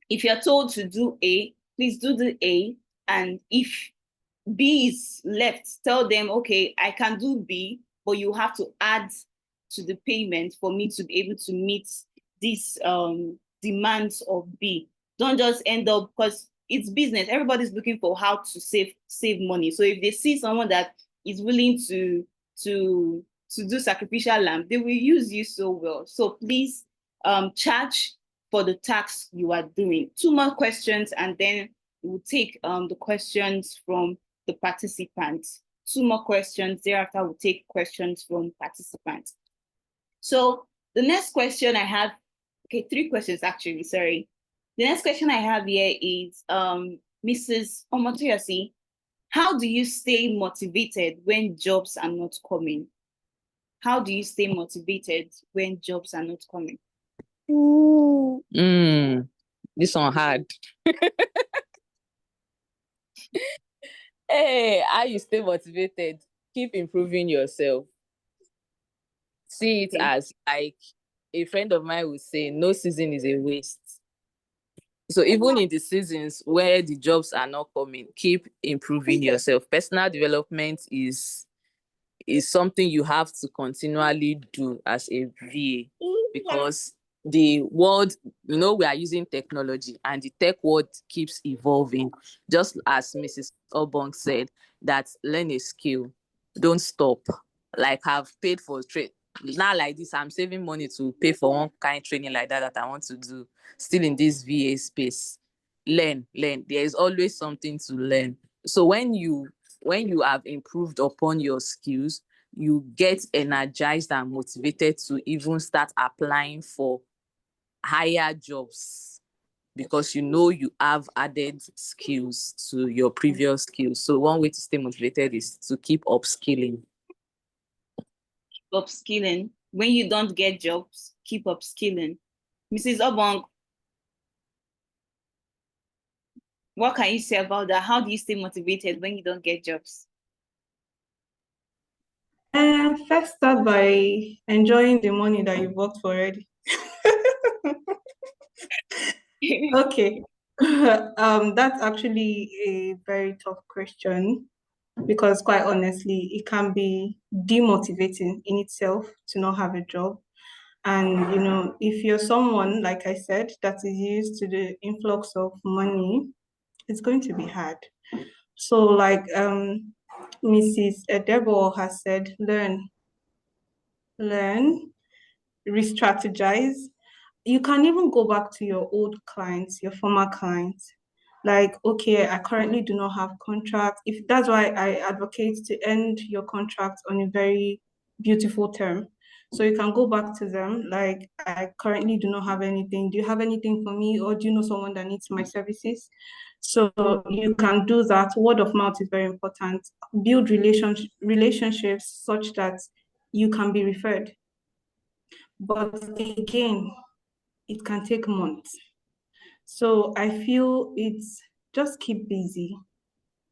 Speaker 1: If you're told to do A, please do the A. And if B is left, tell them, okay, I can do B, but you have to add to the payment for me to be able to meet these demands of B. Don't just end up, because it's business. Everybody's looking for how to save money. So if they see someone that is willing to do sacrificial lamb, they will use you so well. So please charge for the task you are doing. 2 more questions, and then we'll take the questions from the participants. 2 more questions. Thereafter, we'll take questions from participants. So the next question I have, okay, 3 questions actually, sorry. The next question I have here is Mrs. Omotoyosi, how do you stay motivated when jobs are not coming? How do you stay motivated when jobs are not coming?
Speaker 2: This one hard. Hey, how you stay motivated? Keep improving yourself. See it as like a friend of mine would say, no season is a waste. So even in the seasons where the jobs are not coming, keep improving yourself. Personal development is something you have to continually do as a VA, because the world, we are using technology and the tech world keeps evolving. Just as Mrs. Obong said, that learn a skill, don't stop. Like, I've paid for trade. Now like this, I'm saving money to pay for one kind of training like that I want to do, still in this VA space. Learn. There is always something to learn. So when you have improved upon your skills, you get energized and motivated to even start applying for higher jobs, because you have added skills to your previous skills. So one way to stay motivated is to keep upskilling.
Speaker 1: Upskilling. When you don't get jobs, keep upskilling. Mrs. Obong, what can you say about that? How do you stay motivated when you don't get jobs?
Speaker 3: First start by enjoying the money that you've worked for already. Okay. That's actually a very tough question, because quite honestly, it can be demotivating in itself to not have a job. And if you're someone, like I said, that is used to the influx of money, it's going to be hard. So like Mrs. Edebo has said, learn, re-strategize. You can even go back to your old clients, your former clients. Like, okay, I currently do not have contract. If that's why I advocate to end your contract on a very beautiful term. So you can go back to them, like, I currently do not have anything. Do you have anything for me? Or do you know someone that needs my services? So you can do that. Word of mouth is very important. Build relationships such that you can be referred. But again, it can take months. So I feel it's just keep busy,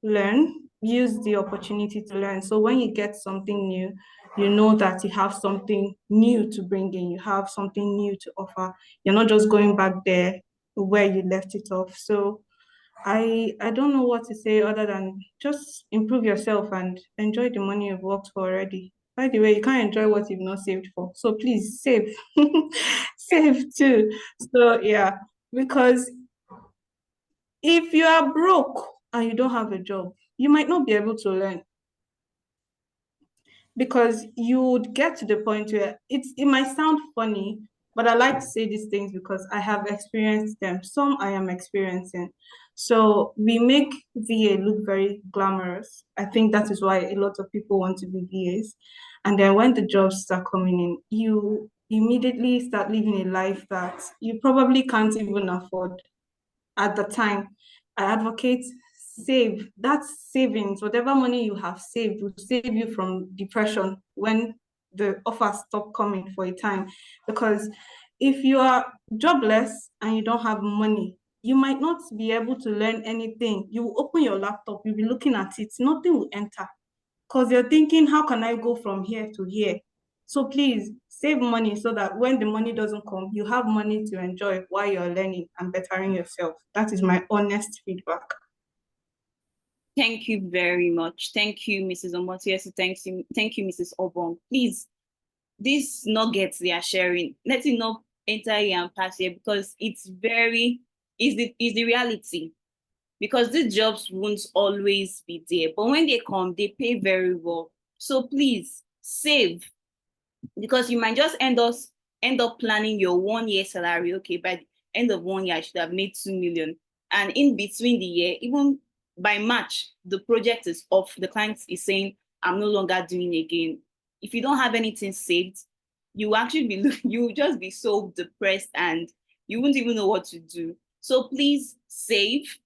Speaker 3: learn, use the opportunity to learn. So when you get something new, you know that you have something new to bring in, you have something new to offer. You're not just going back there where you left it off. So I don't know what to say other than just improve yourself and enjoy the money you've worked for already. By the way, you can't enjoy what you've not saved for. So please save. Save too. So yeah, because if you are broke and you don't have a job, you might not be able to learn because you would get to the point where it might sound funny, but I like to say these things because I have experienced them. Some I am experiencing. So we make VA look very glamorous. I think that is why a lot of people want to be VAs. And then when the jobs start coming in, you immediately start living a life that you probably can't even afford at the time. I advocate save. That savings, whatever money you have saved, will save you from depression when the offers stop coming for a time. Because if you are jobless and you don't have money, you might not be able to learn anything. You will open your laptop, you'll be looking at it, nothing will enter because you're thinking, how can I go from here to here? So please save money so that when the money doesn't come, you have money to enjoy while you're learning and bettering yourself. That is my honest feedback.
Speaker 1: Thank you very much. Thank you, Mrs. Omotiesi. Thank you, Mrs. Obong. Please, these nuggets they are sharing, let it not enter here and pass here because it's the reality. Because these jobs won't always be there. But when they come, they pay very well. So please save because you might just end up planning your 1 year salary. Okay, by the end of 1 year, I should have made 2 million. And in between the year, even by March, the project is off. The client is saying, I'm no longer doing again. If you don't have anything saved, you will actually you will just be so depressed and you won't even know what to do. So please save,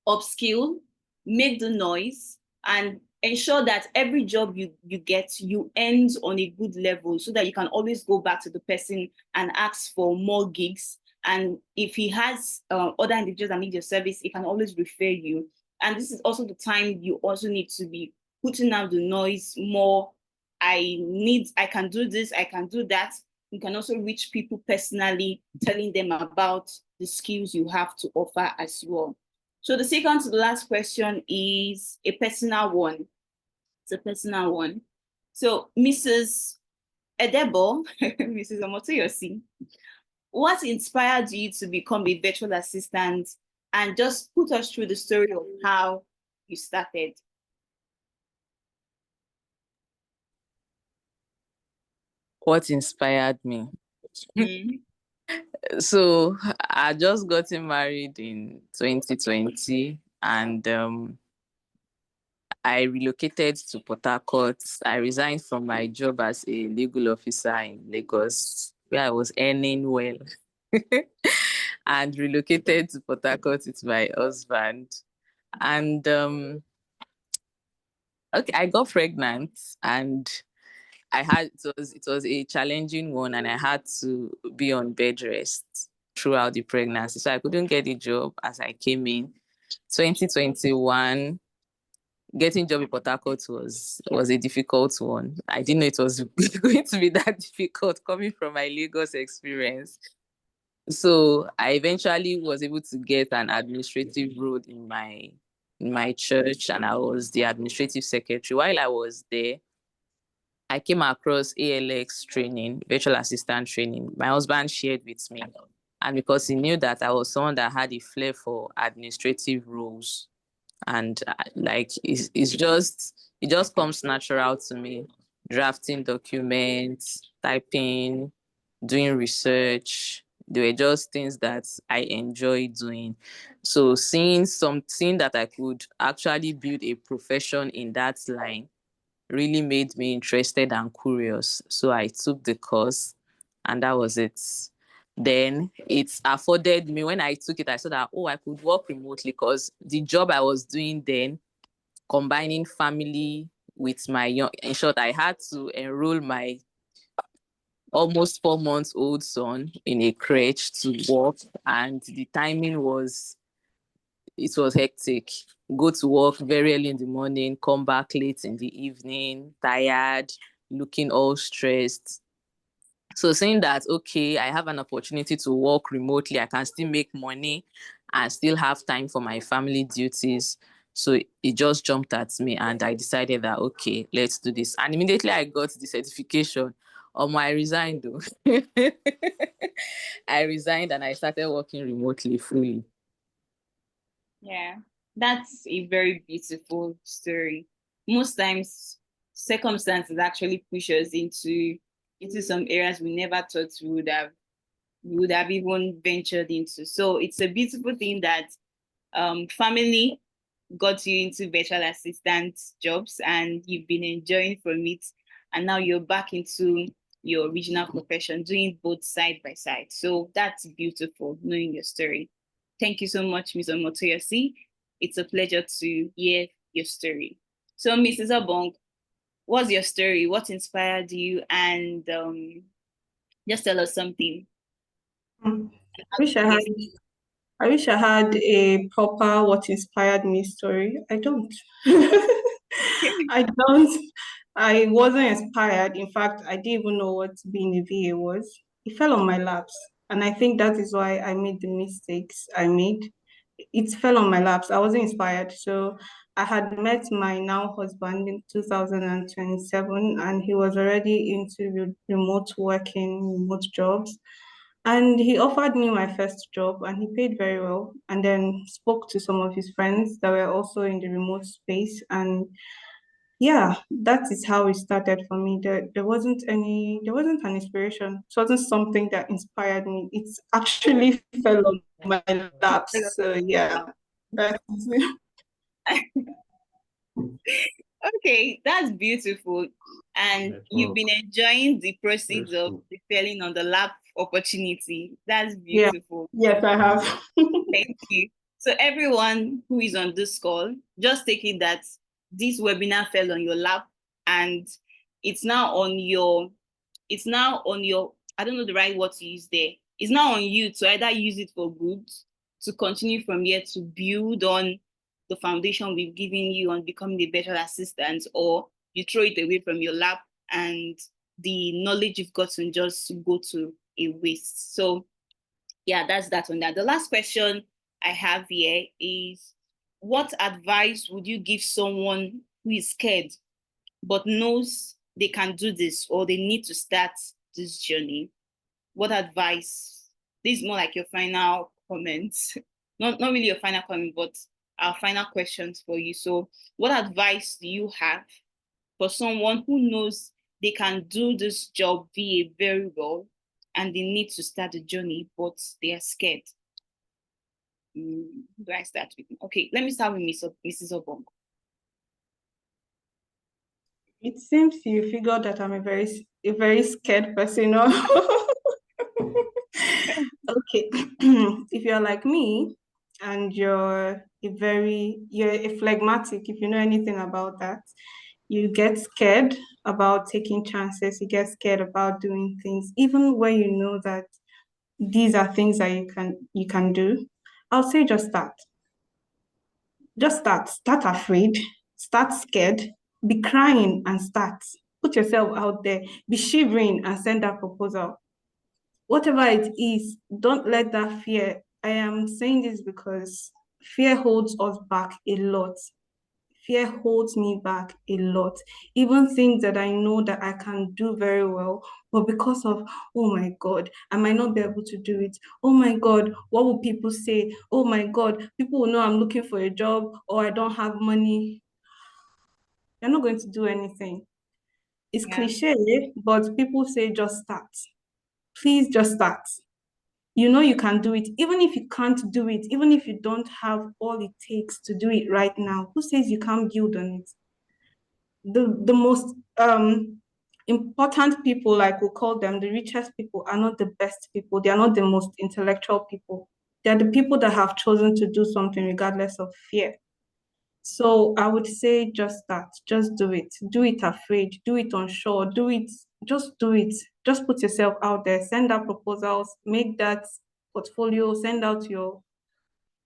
Speaker 1: upskill, make the noise, and ensure that every job you get, you end on a good level so that you can always go back to the person and ask for more gigs. And if he has other individuals that need your service, he can always refer you. And this is also the time you also need to be putting out the noise more. I can do this, I can do that. You can also reach people personally, telling them about the skills you have to offer as well. So the second to the last question is a personal one. It's a personal one. So Mrs. Edebo, Mrs. Omotoyosi, what inspired you to become a virtual assistant? And just put us through the story of how you started.
Speaker 2: What inspired me?
Speaker 1: Mm.
Speaker 2: So I just gotten married in 2020 and I relocated to Port Harcourt. I resigned from my job as a legal officer in Lagos, where I was earning well, and relocated to Port Harcourt with my husband. And okay, I got pregnant, and it was a challenging one, and I had to be on bed rest throughout the pregnancy, so I couldn't get a job as I came in 2021. Getting job in Port Harcourt was a difficult one. I didn't know it was going to be that difficult coming from my Lagos experience. So I eventually was able to get an administrative role in my church, and I was the administrative secretary. While I was there, I came across ALX training, virtual assistant training. My husband shared with me, and because he knew that I was someone that had a flair for administrative roles, and like it just comes natural to me, drafting documents, typing, doing research. They were just things that I enjoy doing. So seeing that I could actually build a profession in that line really made me interested and curious. So I took the course, and that was it. Then it's afforded me. When I took it, I saw that, oh, I could work remotely, because the job I was doing then, combining family with my young, in short, I had to enroll my almost 4 months old son in a crèche to work, and the timing was, it was hectic. Go to work very early in the morning, come back late in the evening, tired, looking all stressed. So saying that, okay, I have an opportunity to work remotely, I can still make money and still have time for my family duties. So it just jumped at me, and I decided that, okay, let's do this. And immediately I got the certification. I resigned though. I resigned and I started working remotely fully.
Speaker 1: Yeah, that's a very beautiful story. Most times, circumstances actually push us into some areas we never thought we would have even ventured into. So it's a beautiful thing that family got you into virtual assistant jobs and you've been enjoying from it, and now you're back into your original profession, doing both side by side. So that's beautiful, knowing your story. Thank you so much, Ms. Omotoyosi. It's a pleasure to hear your story. So, Mrs. Obong, what's your story? What inspired you? And just tell us something.
Speaker 3: I wish I had I wish I had a proper what inspired me story. I don't. I don't. I wasn't inspired. In fact, I didn't even know what being a VA was. It fell on my laps. And I think that is why I made the mistakes I made. It fell on my laps. I wasn't inspired. So I had met my now husband in 2027, and he was already into remote working, remote jobs. And he offered me my first job and he paid very well. And then spoke to some of his friends that were also in the remote space. And yeah, that is how it started for me. There wasn't an inspiration. It wasn't something that inspired me. It actually fell on my laps. So yeah, that's
Speaker 1: Okay, that's beautiful. And you've been enjoying the proceeds of the selling on the lap opportunity. That's
Speaker 3: yeah.
Speaker 1: beautiful.
Speaker 3: Yes, I have.
Speaker 1: Thank you. So everyone who is on this call, just take it that this webinar fell on your lap and it's now on your, I don't know the right word to use there. It's now on you to either use it for good, to continue from here to build on the foundation we've given you on becoming a better assistant, or you throw it away from your lap and the knowledge you've gotten just go to a waste. So yeah, that's that on that. The last question I have here is, what advice would you give someone who is scared but knows they can do this or they need to start this journey? What advice? This is more like your final comments. Not really your final comment, but our final questions for you. So, what advice do you have for someone who knows they can do this job VA very well and they need to start the journey, but they are scared? Do I start with? Okay, let me start with Mrs. Obong.
Speaker 3: It seems you figured that I'm a very scared person. Or okay, if you're like me and you're a phlegmatic, if you know anything about that, you get scared about taking chances, you get scared about doing things, even when you know that these are things that you can do. I'll say just start. Just start. Start afraid. Start scared. Be crying and start. Put yourself out there. Be shivering and send that proposal. Whatever it is, don't let that fear. I am saying this because fear holds us back a lot. Fear holds me back a lot. Even things that I know that I can do very well, but because of, oh my God, I might not be able to do it. Oh my God, what will people say? Oh my God, people will know I'm looking for a job or I don't have money. You're not going to do anything. It's
Speaker 1: Yeah.
Speaker 3: cliche, but people say just start. Please just start. You know you can do it. Even if you can't do it, even if you don't have all it takes to do it right now, who says you can't build on it? The most important people, like we call them, the richest people are not the best people. They are not the most intellectual people. They're the people that have chosen to do something regardless of fear. So I would say just that, just do it. Do it afraid, do it unsure, do it, just do it. Just put yourself out there, send out proposals, make that portfolio, send out your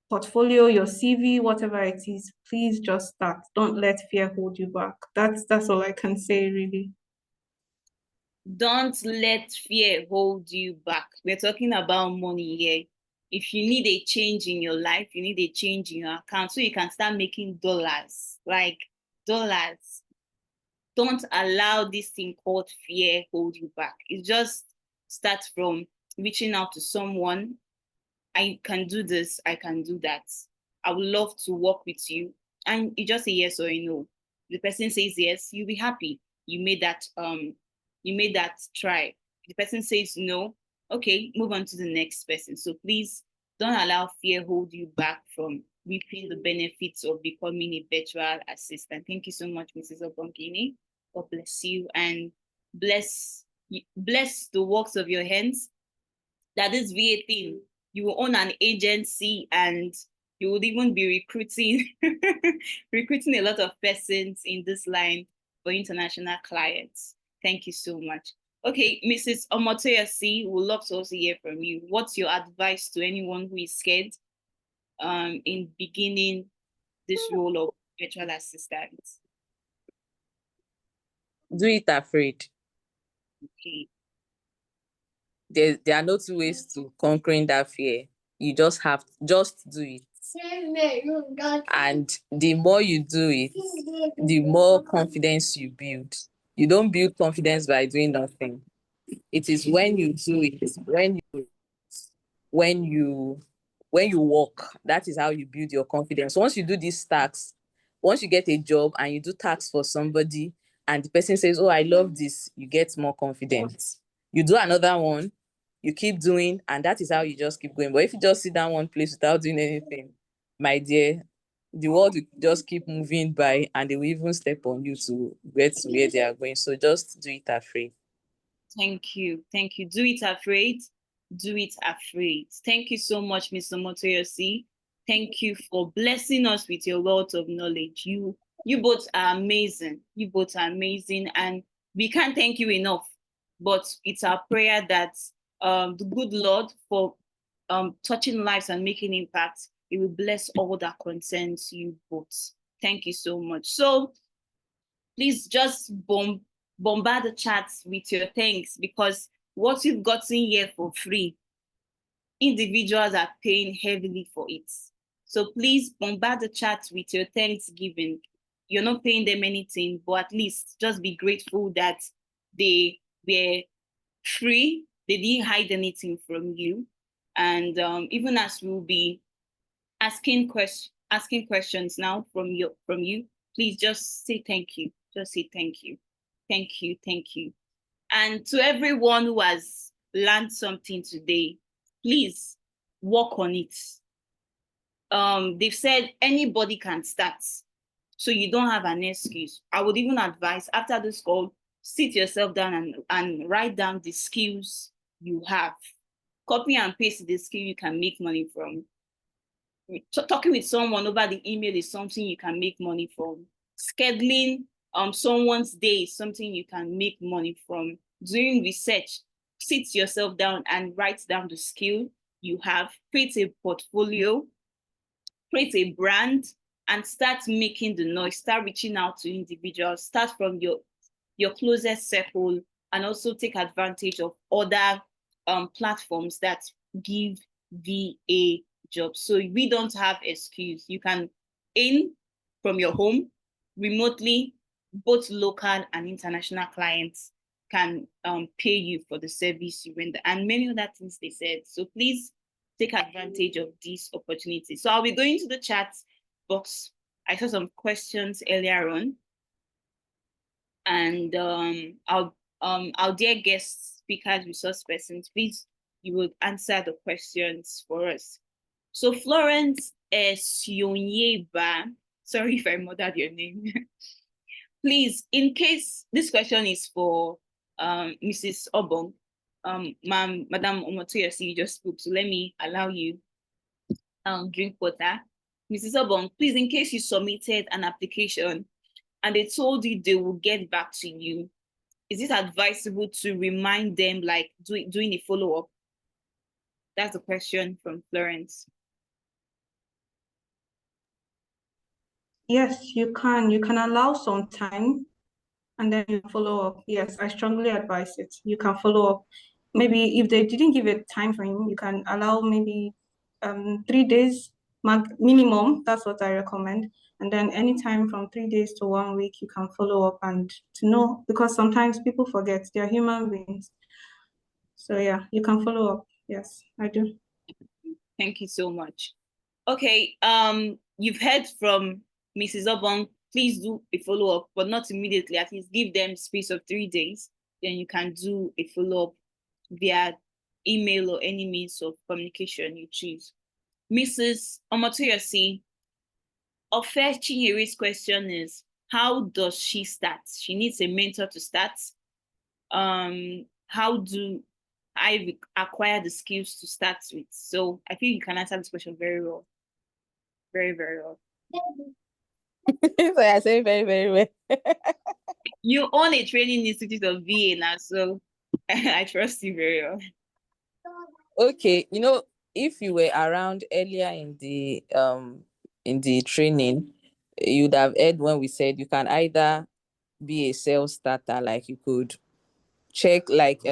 Speaker 3: portfolio, your CV, whatever it is. Please just start. Don't let fear hold you back. That's all I can say, really.
Speaker 1: Don't let fear hold you back. We're talking about money here. If you need a change in your life, you need a change in your account so you can start making dollars, like dollars. Don't allow this thing called fear hold you back. It just starts from reaching out to someone. I can do this, I can do that. I would love to work with you. And you just say yes or a no. The person says yes, you'll be happy. You made that try. The person says no, okay, move on to the next person. So please don't allow fear hold you back from reaping the benefits of becoming a virtual assistant. Thank you so much, Mrs. Obonkini. God bless you and bless the works of your hands. That this VA thing, you will own an agency and you would even be recruiting recruiting a lot of persons in this line for international clients. Thank you so much. Okay, Mrs. Omotoyasi, we'd love to also hear from you. What's your advice to anyone who is scared in beginning this role of virtual assistant?
Speaker 2: Do it afraid.
Speaker 1: Okay.
Speaker 2: There are no two ways to conquering that fear. You just just do it. And the more you do it, the more confidence you build. You don't build confidence by doing nothing. It is when you do it, when you work, that is how you build your confidence. Once you do these tasks, once you get a job and you do tasks for somebody and the person says, oh, I love this, you get more confidence. You do another one, you keep doing, and that is how you just keep going. But if you just sit down one place without doing anything, my dear, the world will just keep moving by and they will even step on you to get to where they are going. So just do it afraid.
Speaker 1: Thank you. Thank you. Do it afraid. Do it afraid. Thank you so much, Mr. Motoyosi. Thank you for blessing us with your wealth of knowledge. You both are amazing. You both are amazing. And we can't thank you enough. But it's our prayer that the good Lord for touching lives and making impact, it will bless all that concerns you both. Thank you so much. So please just bombard the chats with your thanks, because what you've gotten here for free, individuals are paying heavily for it. So please bombard the chat with your thanksgiving. You're not paying them anything, but at least just be grateful that they were free. They didn't hide anything from you. And even as we'll be asking questions now from you, please just say thank you. Just say thank you. Thank you. Thank you. And to everyone who has learned something today, please work on it. They've said anybody can start, so you don't have an excuse. I would even advise after this call, sit yourself down and write down the skills you have. Copy and paste the skill you can make money from. Talking with someone over the email is something you can make money from. Scheduling someone's day is something you can make money from. Doing research, sit yourself down and write down the skill you have, create a portfolio, create a brand, and start making the noise. Start reaching out to individuals. Start from your closest circle, and also take advantage of other platforms that give VA jobs. So we don't have excuse. You can earn from your home remotely. Both local and international clients can pay you for the service you render, and many other things they said. So please take advantage of these opportunities. So I'll be going to the chat box. I saw some questions earlier on, and our dear guest speakers, resource persons, please, you will answer the questions for us. So Florence Sionyeba, sorry if I murdered your name. Please, in case this question is for Mrs. Obong, Madam Omotoyosi, you just spoke, so let me allow you drink water. Mrs. Obong, please, in case you submitted an application and they told you they will get back to you, is it advisable to remind them, like doing a follow-up? That's a question from Florence.
Speaker 3: Yes, you can. You can allow some time and then you follow up. Yes, I strongly advise it. You can follow up. Maybe if they didn't give a time frame, you can allow maybe 3 days minimum. That's what I recommend. And then anytime from 3 days to 1 week, you can follow up and to know, because sometimes people forget they're human beings. So yeah, you can follow up. Yes, I do.
Speaker 1: Thank you so much. Okay, you've heard from Mrs. Obong. Please do a follow-up, but not immediately. At least give them space of 3 days. Then you can do a follow-up via email or any means of communication you choose. Mrs. Omotoyosi, Ofe Chinyeri's question is, how does she start? She needs a mentor to start. How do I acquire the skills to start with? So I think you can answer this question very well. Very, very well.
Speaker 2: So I say very, very well.
Speaker 1: You own a training institute of VA now, so I trust you very well.
Speaker 2: Okay, if you were around earlier in the training, you'd have heard when we said you can either be a self starter, like you could check, like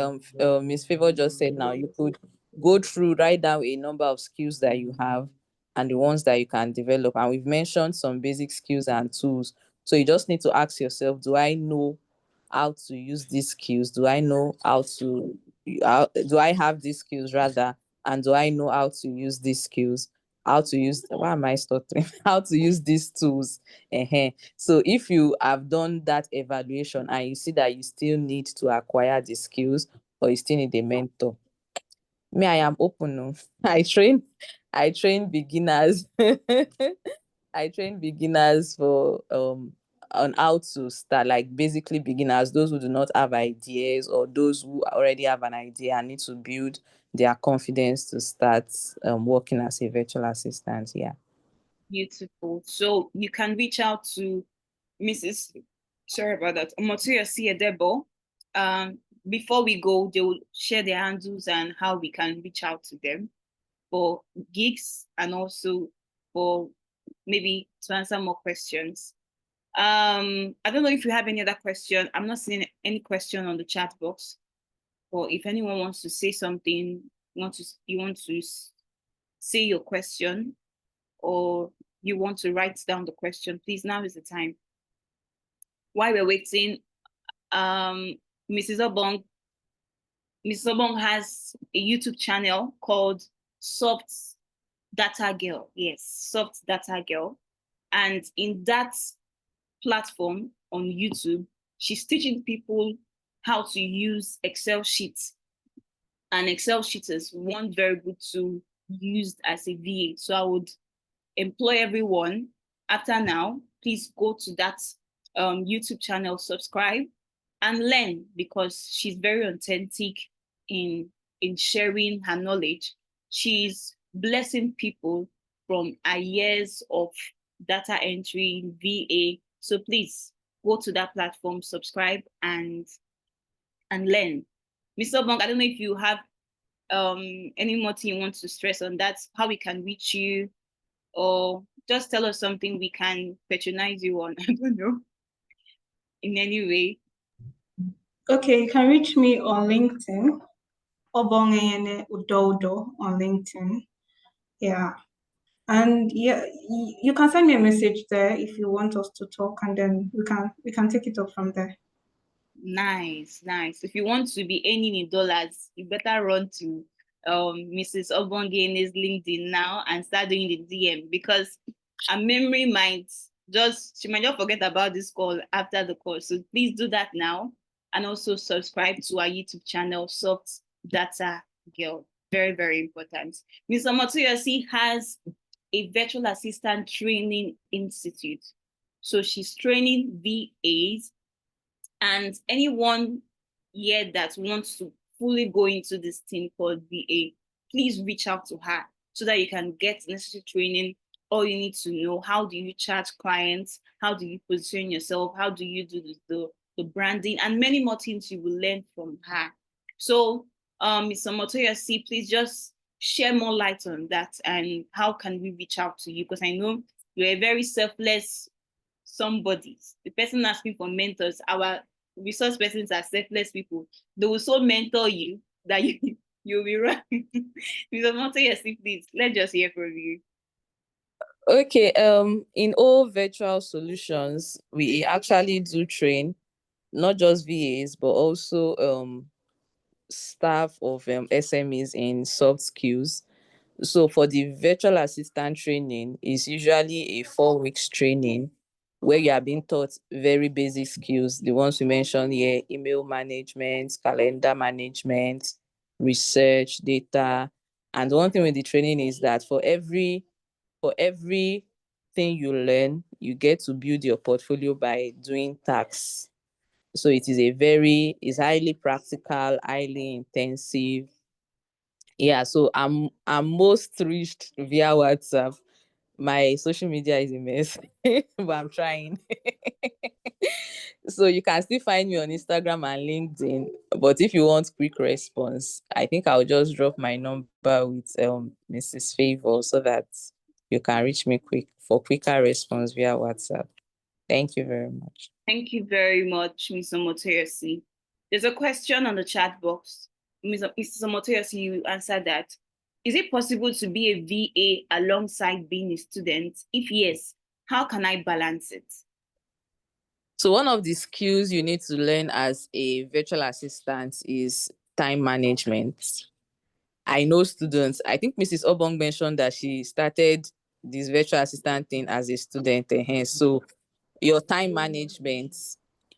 Speaker 2: Miss Favor just said now, you could go through, write down a number of skills that you have and the ones that you can develop. And we've mentioned some basic skills and tools. So you just need to ask yourself, do I know how to use these skills? Do I know do I have these skills rather? And do I know how to use these skills? How to use, why am I stuttering? How to use these tools. So if you have done that evaluation and you see that you still need to acquire the skills or you still need a mentor, me, I am open. Oh. I train beginners. I train beginners for on how to start, like basically beginners, those who do not have ideas or those who already have an idea and need to build their confidence to start working as a virtual assistant. Yeah.
Speaker 1: Beautiful. So you can reach out to Mrs. Sorry about that. Omotoyosi Edebo. Before we go, they will share their handles and how we can reach out to them for gigs and also for maybe to answer more questions. I don't know if you have any other question. I'm not seeing any question on the chat box. Or if anyone wants to say something, you want to say your question, or you want to write down the question, please, now is the time. While we're waiting, Mrs. Obong, Mrs. Obong has a YouTube channel called Soft Data Girl. Yes, Soft Data Girl. And in that platform on YouTube, she's teaching people how to use Excel sheets. And Excel sheet is one very good tool used as a VA. So I would employ everyone after now, please go to that YouTube channel, subscribe and learn, because she's very authentic in sharing her knowledge. She's blessing people from her years of data entry in VA. So please go to that platform, subscribe and learn. Mr. Bong, I don't know if you have any more thing you want to stress on that, how we can reach you, or just tell us something we can patronize you on. I don't know, in any way.
Speaker 3: Okay, you can reach me on LinkedIn, Obongene Udodo on LinkedIn. Yeah. And yeah, you can send me a message there if you want us to talk, and then we can take it up from there.
Speaker 1: Nice, nice. If you want to be earning in dollars, you better run to Mrs. Obongene's LinkedIn now and start doing the DM, because her memory she might just forget about this call after the call. So please do that now, and also subscribe to our YouTube channel, Soft Data Girl. Very, very important. Ms. Omotoyosi has a virtual assistant training institute. So she's training VAs and anyone here that wants to fully go into this thing called VA, please reach out to her so that you can get necessary training. All you need to know: how do you charge clients, how do you position yourself, how do you do the branding, and many more things you will learn from her. So Mr. Motoyasi, please just share more light on that, and how can we reach out to you? Because I know you're a very selfless somebody. The person asking for mentors, our resource persons are selfless people. They will so mentor you that you'll be right. Mr. Motoyasi, please, let's just hear from you.
Speaker 2: Okay, in all virtual solutions, we actually do train not just VAs, but also staff of SMEs in soft skills. So for the virtual assistant training, is usually a 4 weeks training where you are being taught very basic skills, the ones we mentioned here: email management, calendar management, research, data. And one thing with the training is that for every thing you learn, you get to build your portfolio by doing tasks. So it's highly practical, highly intensive. Yeah, so I'm most reached via WhatsApp. My social media is a mess, but I'm trying. So you can still find me on Instagram and LinkedIn. But if you want quick response, I think I'll just drop my number with Mrs. Favor so that you can reach me for quicker response via WhatsApp. Thank you very much.
Speaker 1: Thank you very much, Mr. Motoyasi. There's a question on the chat box. Mr. Motoyasi, you answered that. Is it possible to be a VA alongside being a student? If yes, how can I balance it?
Speaker 2: So one of the skills you need to learn as a virtual assistant is time management. I know students, I think Mrs. Obong mentioned that she started this virtual assistant thing as a student. So your time management,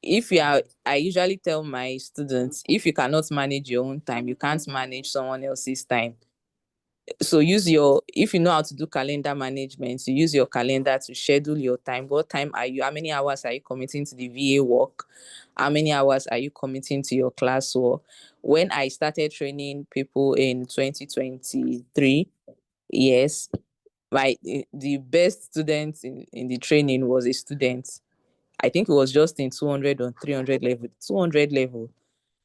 Speaker 2: I usually tell my students, if you cannot manage your own time, you can't manage someone else's time. So if you know how to do calendar management, you use your calendar to schedule your time. How many hours are you committing to the VA work? How many hours are you committing to your class work? When I started training people in 2023, yes, the best student in the training was a student. I think it was just in 200 or 300 level, 200 level.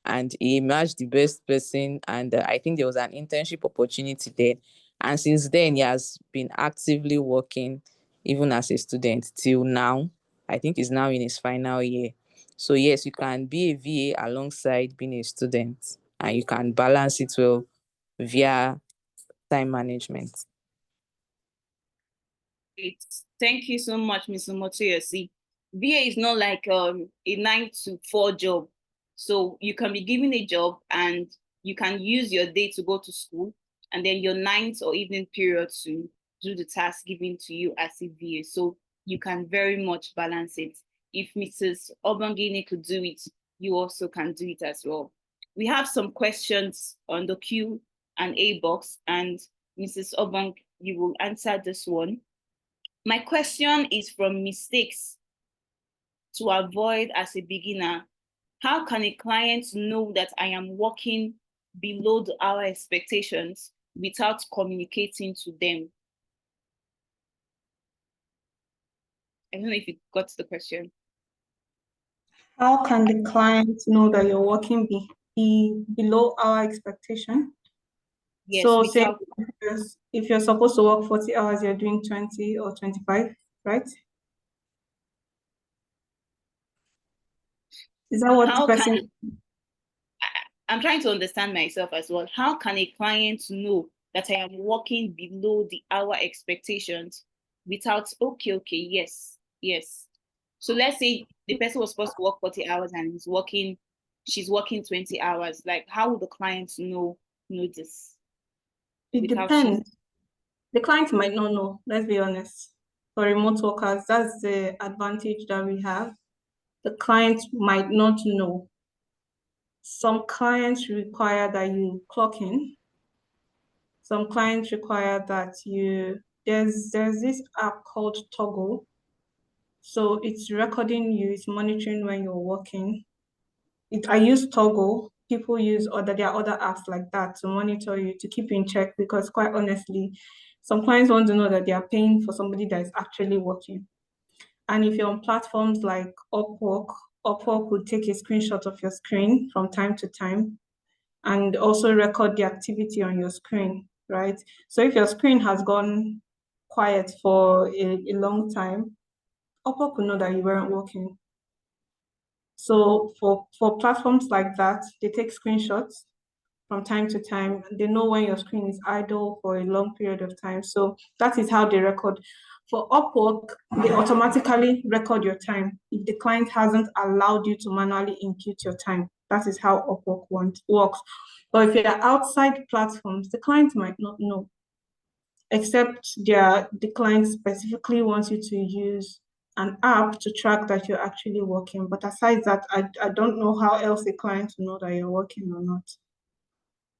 Speaker 2: And he emerged the best person. And I think there was an internship opportunity there. And since then, he has been actively working, even as a student, till now. I think he's now in his final year. So, yes, you can be a VA alongside being a student, and you can balance it well via time management.
Speaker 1: Great. Thank you so much, Mr. Motoyosi. VA is not like a 9 to 4 job. So you can be given a job and you can use your day to go to school, and then your night or evening period to do the task given to you as a VA. So you can very much balance it. If Mrs. Obangini could do it, you also can do it as well. We have some questions on the Q and A box, and Mrs. Obang, you will answer this one. My question is from mistakes to avoid as a beginner. How can a client know that I am working below our expectations without communicating to them? I don't know if you got the question.
Speaker 3: How can the client know that you're working be below our expectation?
Speaker 1: Yes,
Speaker 3: So say
Speaker 1: without.
Speaker 3: if you're supposed to work 40 hours, you're doing 20 or 25, right? Is that what the
Speaker 1: How can
Speaker 3: person?
Speaker 1: I'm trying to understand myself as well. How can a client know that I am working below our expectations without, okay, yes, yes. So let's say the person was supposed to work 40 hours and she's working 20 hours. Like, how will the client know this
Speaker 3: It
Speaker 1: without she?
Speaker 3: depends. The client might not know, let's be honest. For remote workers, that's the advantage that we have. The client might not know. Some clients require that you clock in. Some clients require that there's this app called Toggle. So it's recording you, it's monitoring when you're working. I use Toggle. People use there are other apps like that to monitor you, to keep you in check, because quite honestly, some clients want to know that they are paying for somebody that is actually working. And if you're on platforms like Upwork, Upwork would take a screenshot of your screen from time to time and also record the activity on your screen, right? So if your screen has gone quiet for a long time, Upwork will know that you weren't working. So for platforms like that, they take screenshots from time to time. They know when your screen is idle for a long period of time. So that is how they record. For Upwork, they automatically record your time if the client hasn't allowed you to manually impute your time. That is how Upwork works. But if you're outside platforms, the client might not know, except the client specifically wants you to use an app to track that you're actually working. But aside that, I don't know how else a client will know that you're working or not.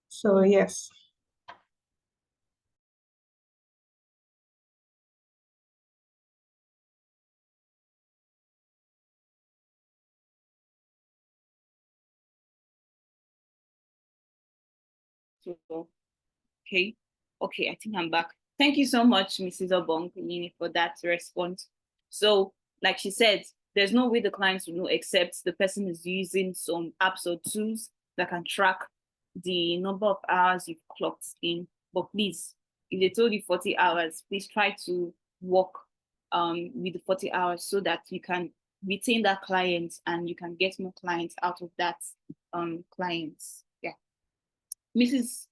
Speaker 3: So yes.
Speaker 1: So, okay. Okay, I think I'm back. Thank you so much, Mrs. Obong, for that response. So, like she said, there's no way the clients will know except the person is using some apps or tools that can track the number of hours you've clocked in. But please, if they told you 40 hours, please try to work with the 40 hours so that you can retain that client and you can get more clients out of that clients. Yeah. Mrs.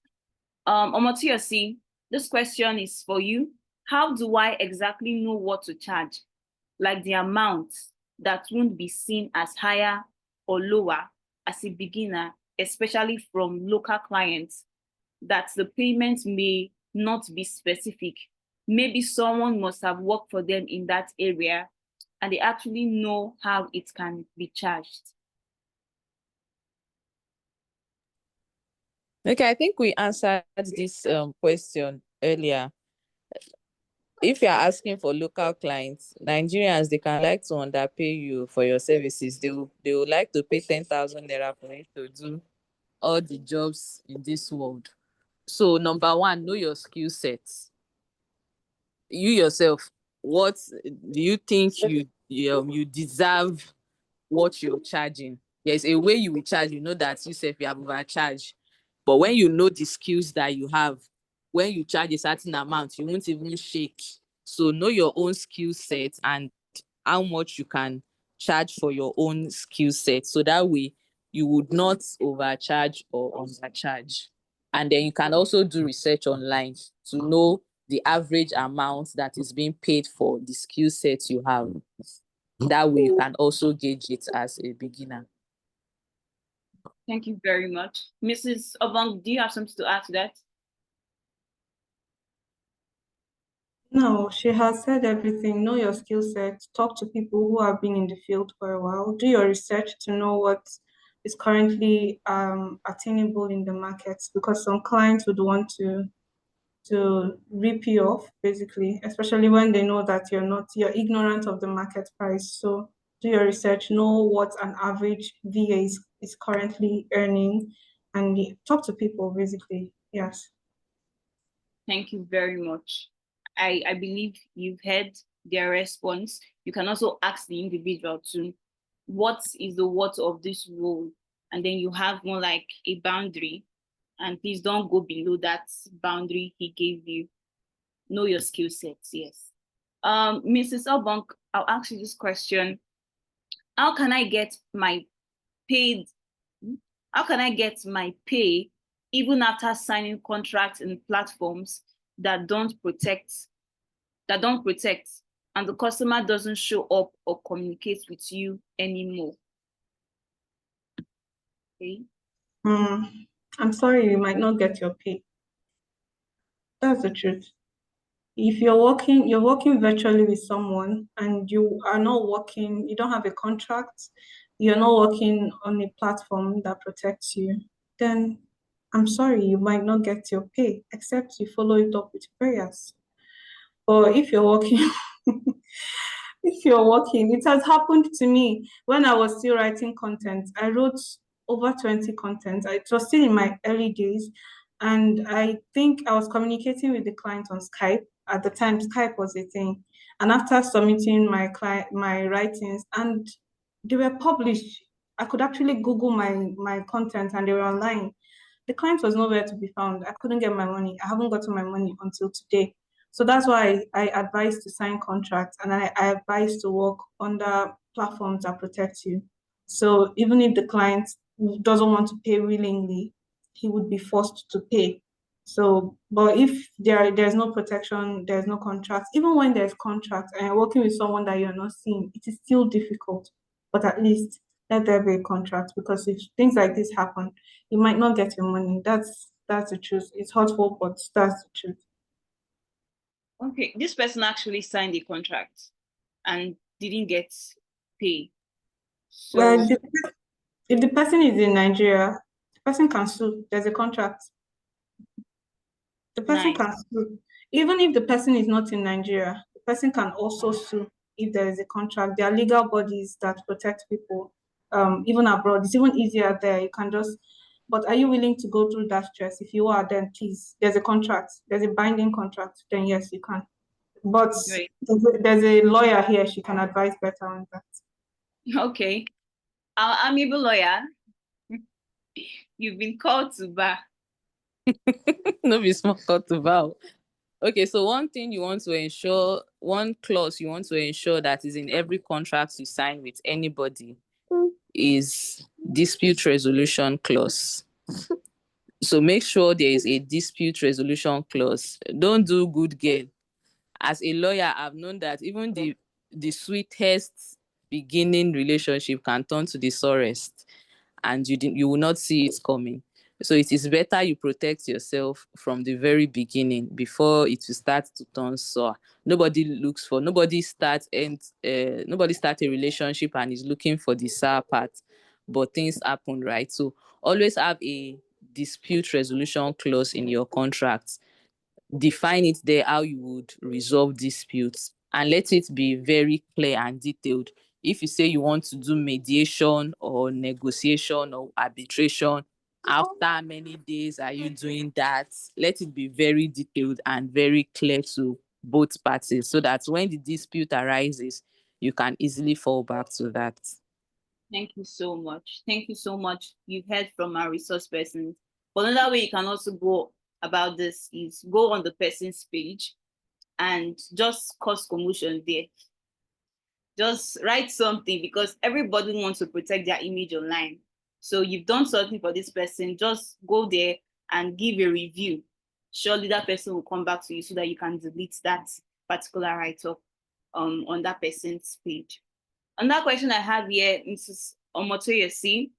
Speaker 1: Omotiyosi, this question is for you. How do I exactly know what to charge? Like the amount that won't be seen as higher or lower as a beginner, especially from local clients, that the payment may not be specific. Maybe someone must have worked for them in that area and they actually know how it can be charged.
Speaker 2: Okay, I think we answered this question earlier. If you're asking for local clients, Nigerians, they can like to underpay you for your services. They would like to pay 10,000 naira for you to do all the jobs in this world. So number one, know your skill sets. You yourself, what do you think you deserve what you're charging? There's a way you will charge, you know that you say you have overcharged. But when you know the skills that you have, when you charge a certain amount, you won't even shake. So know your own skill set and how much you can charge for your own skill set. So that way you would not overcharge or undercharge. And then you can also do research online to know the average amount that is being paid for the skill set you have. That way you can also gauge it as a beginner.
Speaker 1: Thank you very much. Mrs. Obong, do you have something to add to that?
Speaker 3: No, she has said everything. Know your skill set. Talk to people who have been in the field for a while. Do your research to know what is currently attainable in the markets, because some clients would want to rip you off, basically, especially when they know that you're ignorant of the market price. So do your research, know what an average VA is currently earning, and talk to people, basically. Yes.
Speaker 1: Thank you very much. I believe you've heard their response. You can also ask the individual to, what is the worth of this role? And then you have more like a boundary. And please don't go below that boundary he gave you. Know your skill sets, yes. Mrs. Obong, I'll ask you this question. How can I get my paid? How can I get my pay even after signing contracts in platforms that don't protect, and the customer doesn't show up or communicate with you anymore? Okay.
Speaker 3: I'm sorry, you might not get your pay. That's the truth. If you're working virtually with someone and you are not working, you don't have a contract, you're not working on a platform that protects you, then I'm sorry, you might not get your pay, except you follow it up with prayers. Or if you're working, if you're working, it has happened to me when I was still writing content. I wrote over 20 contents. It was still in my early days. And I think I was communicating with the client on Skype. At the time, Skype was a thing. And after submitting my writings, and they were published, I could actually Google my content and they were online. The client was nowhere to be found. I couldn't get my money. I haven't gotten my money until today. So that's why I advise to sign contracts and I advise to work under platforms that protect you. So even if the client doesn't want to pay willingly, he would be forced to pay. So, but if there's no protection, there's no contract, even when there's contract and you're working with someone that you're not seeing, it is still difficult. But at least let there be a contract because if things like this happen, you might not get your money. That's the truth. It's hurtful, but that's the truth.
Speaker 1: Okay, this person actually signed a contract and didn't get pay. So
Speaker 3: Well, if the person is in Nigeria, the person can sue. There's a contract. The person
Speaker 1: nice.
Speaker 3: can sue. Even if the person is not in Nigeria, the person can also sue if there is a contract. There are legal bodies that protect people, even abroad. It's even easier there. You can just, but are you willing to go through that stress? If you are, then please, there's a contract, there's a binding contract, then yes, you can. But
Speaker 1: Right.
Speaker 3: there's a lawyer here, she can advise better on that.
Speaker 1: Okay. Our amiable lawyer, you've been called to bar.
Speaker 2: No be small cut to vow. Okay, so one thing you want to ensure, one clause you want to ensure that is in every contract you sign with anybody is dispute resolution clause. So make sure there is a dispute resolution clause. Don't do good girl. As a lawyer, I've known that even the sweetest beginning relationship can turn to the sorest, and you will not see it coming. So it is better you protect yourself from the very beginning before it will start to turn sour. Nobody starts a relationship and is looking for the sour part, but things happen, right? So always have a dispute resolution clause in your contract. Define it there how you would resolve disputes and let it be very clear and detailed. If you say you want to do mediation or negotiation or arbitration, after many days are you doing that? Let it be very detailed and very clear to both parties so that when the dispute arises, you can easily fall back to that.
Speaker 1: Thank you so much. Thank you so much. You've heard from our resource persons. But another way you can also go about this is go on the person's page and just cause commotion there. Just write something because everybody wants to protect their image online. So you've done something for this person, just go there and give a review. Surely that person will come back to you so that you can delete that particular write-up on that person's page. Another question I have here, Mrs. Omotoyesi.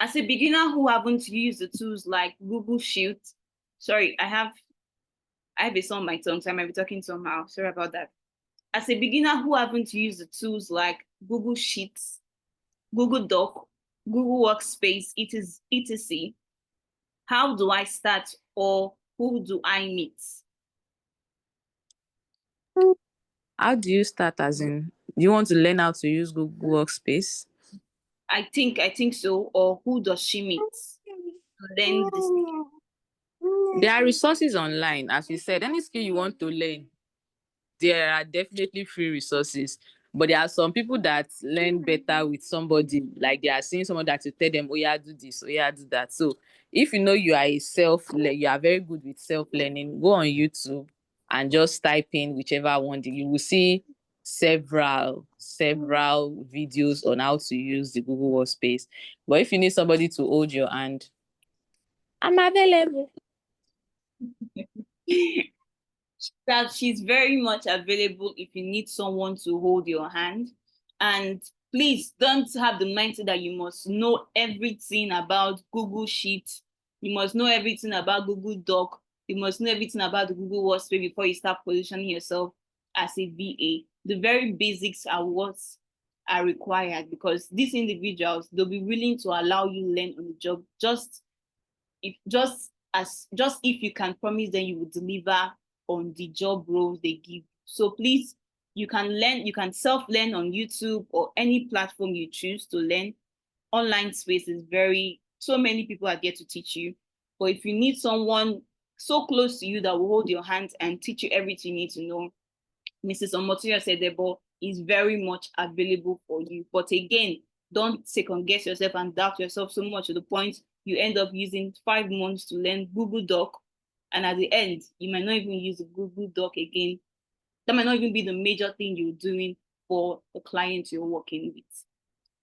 Speaker 1: As a beginner who haven't used the tools like Google Sheet, sorry, I have a song on my tongue, so I might be talking somehow. Sorry about that. As a beginner who haven't used the tools like Google Sheets, Google Doc, Google Workspace, etc., how do I start or who do I meet?
Speaker 2: How do you start, as in you want to learn how to use Google Workspace?
Speaker 1: I think so. Or who does she meet to learn this?
Speaker 2: There are resources online. As you said, any skill you want to learn, there are definitely free resources. But there are some people that learn better with somebody, like they are seeing someone that will tell them, oh yeah, do this, oh yeah, do that. So if you know you are you are very good with self-learning, go on YouTube and just type in whichever one. You will see several videos on how to use the Google Workspace. But if you need somebody to hold your hand, I'm available.
Speaker 1: That she's very much available if you need someone to hold your hand. And please don't have the mindset that you must know everything about Google Sheets. You must know everything about Google Doc. You must know everything about the Google Workspace before you start positioning yourself as a VA. The very basics are what are required because these individuals, they'll be willing to allow you learn on the job just if you can promise them you will deliver on the job roles they give. So please, you can self-learn on YouTube or any platform you choose to learn. online space is so many people are there to teach you. But if you need someone so close to you that will hold your hand and teach you everything you need to know, Mrs. Omotoyo Sedebo is very much available for you. But again, don't second guess yourself and doubt yourself so much to the point you end up using 5 months to learn Google Doc. And at the end, you might not even use a Google Doc again. That might not even be the major thing you're doing for the client you're working with.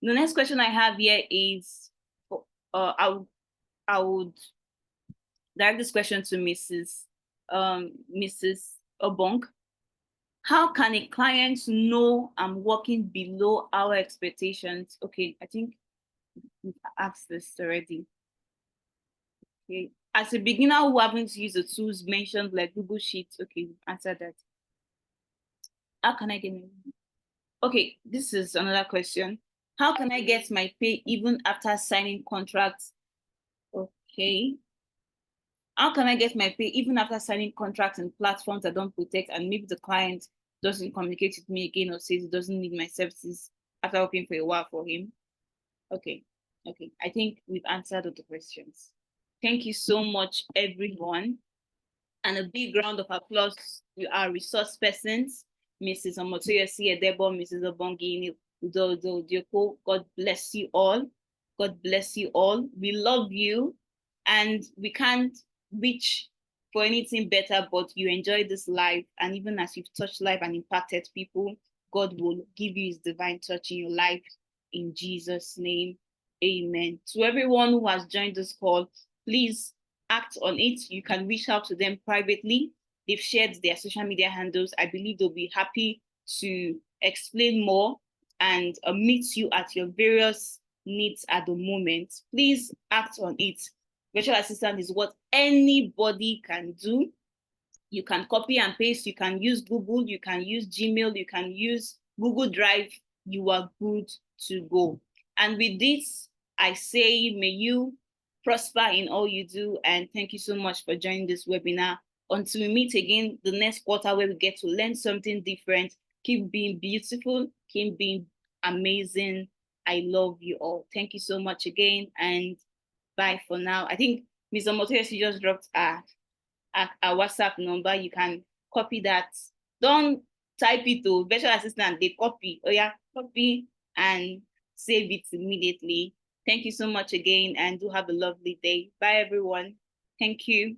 Speaker 1: The next question I have here is, I would direct this question to Mrs. Obong. How can a client know I'm working below our expectations? Okay, I think we've asked this already. Okay, as a beginner who haven't used the tools mentioned like Google Sheets, okay, answer that. How can I get my... Okay, this is another question. How can I get my pay even after signing contracts? Okay. How can I get my pay even after signing contracts and platforms that don't protect, and maybe the client doesn't communicate with me again or says he doesn't need my services after working for a while for him? Okay, I think we've answered all the questions. Thank you so much, everyone. And a big round of applause to our resource persons, Mrs. Omotoyo Edebo, Mrs. Obongi Udo. God bless you all. God bless you all. We love you, and we can't reach for anything better, but you enjoy this life. And even as you've touched life and impacted people, God will give you his divine touch in your life. In Jesus' name, amen. To everyone who has joined this call, please act on it. You can reach out to them privately. They've shared their social media handles. I believe they'll be happy to explain more and meet you at your various needs at the moment. Please act on it. Virtual assistant is what anybody can do. You can copy and paste. You can use Google. You can use Gmail. You can use Google Drive. You are good to go. And with this, I say, may you prosper in all you do. And thank you so much for joining this webinar. Until we meet again the next quarter where we get to learn something different. Keep being beautiful. Keep being amazing. I love you all. Thank you so much again. And bye for now. I think Ms. Omotoyo just dropped a WhatsApp number. You can copy that. Don't type it to virtual assistant. They copy. Oh yeah, copy and save it immediately. Thank you so much again, and do have a lovely day. Bye, everyone. Thank you.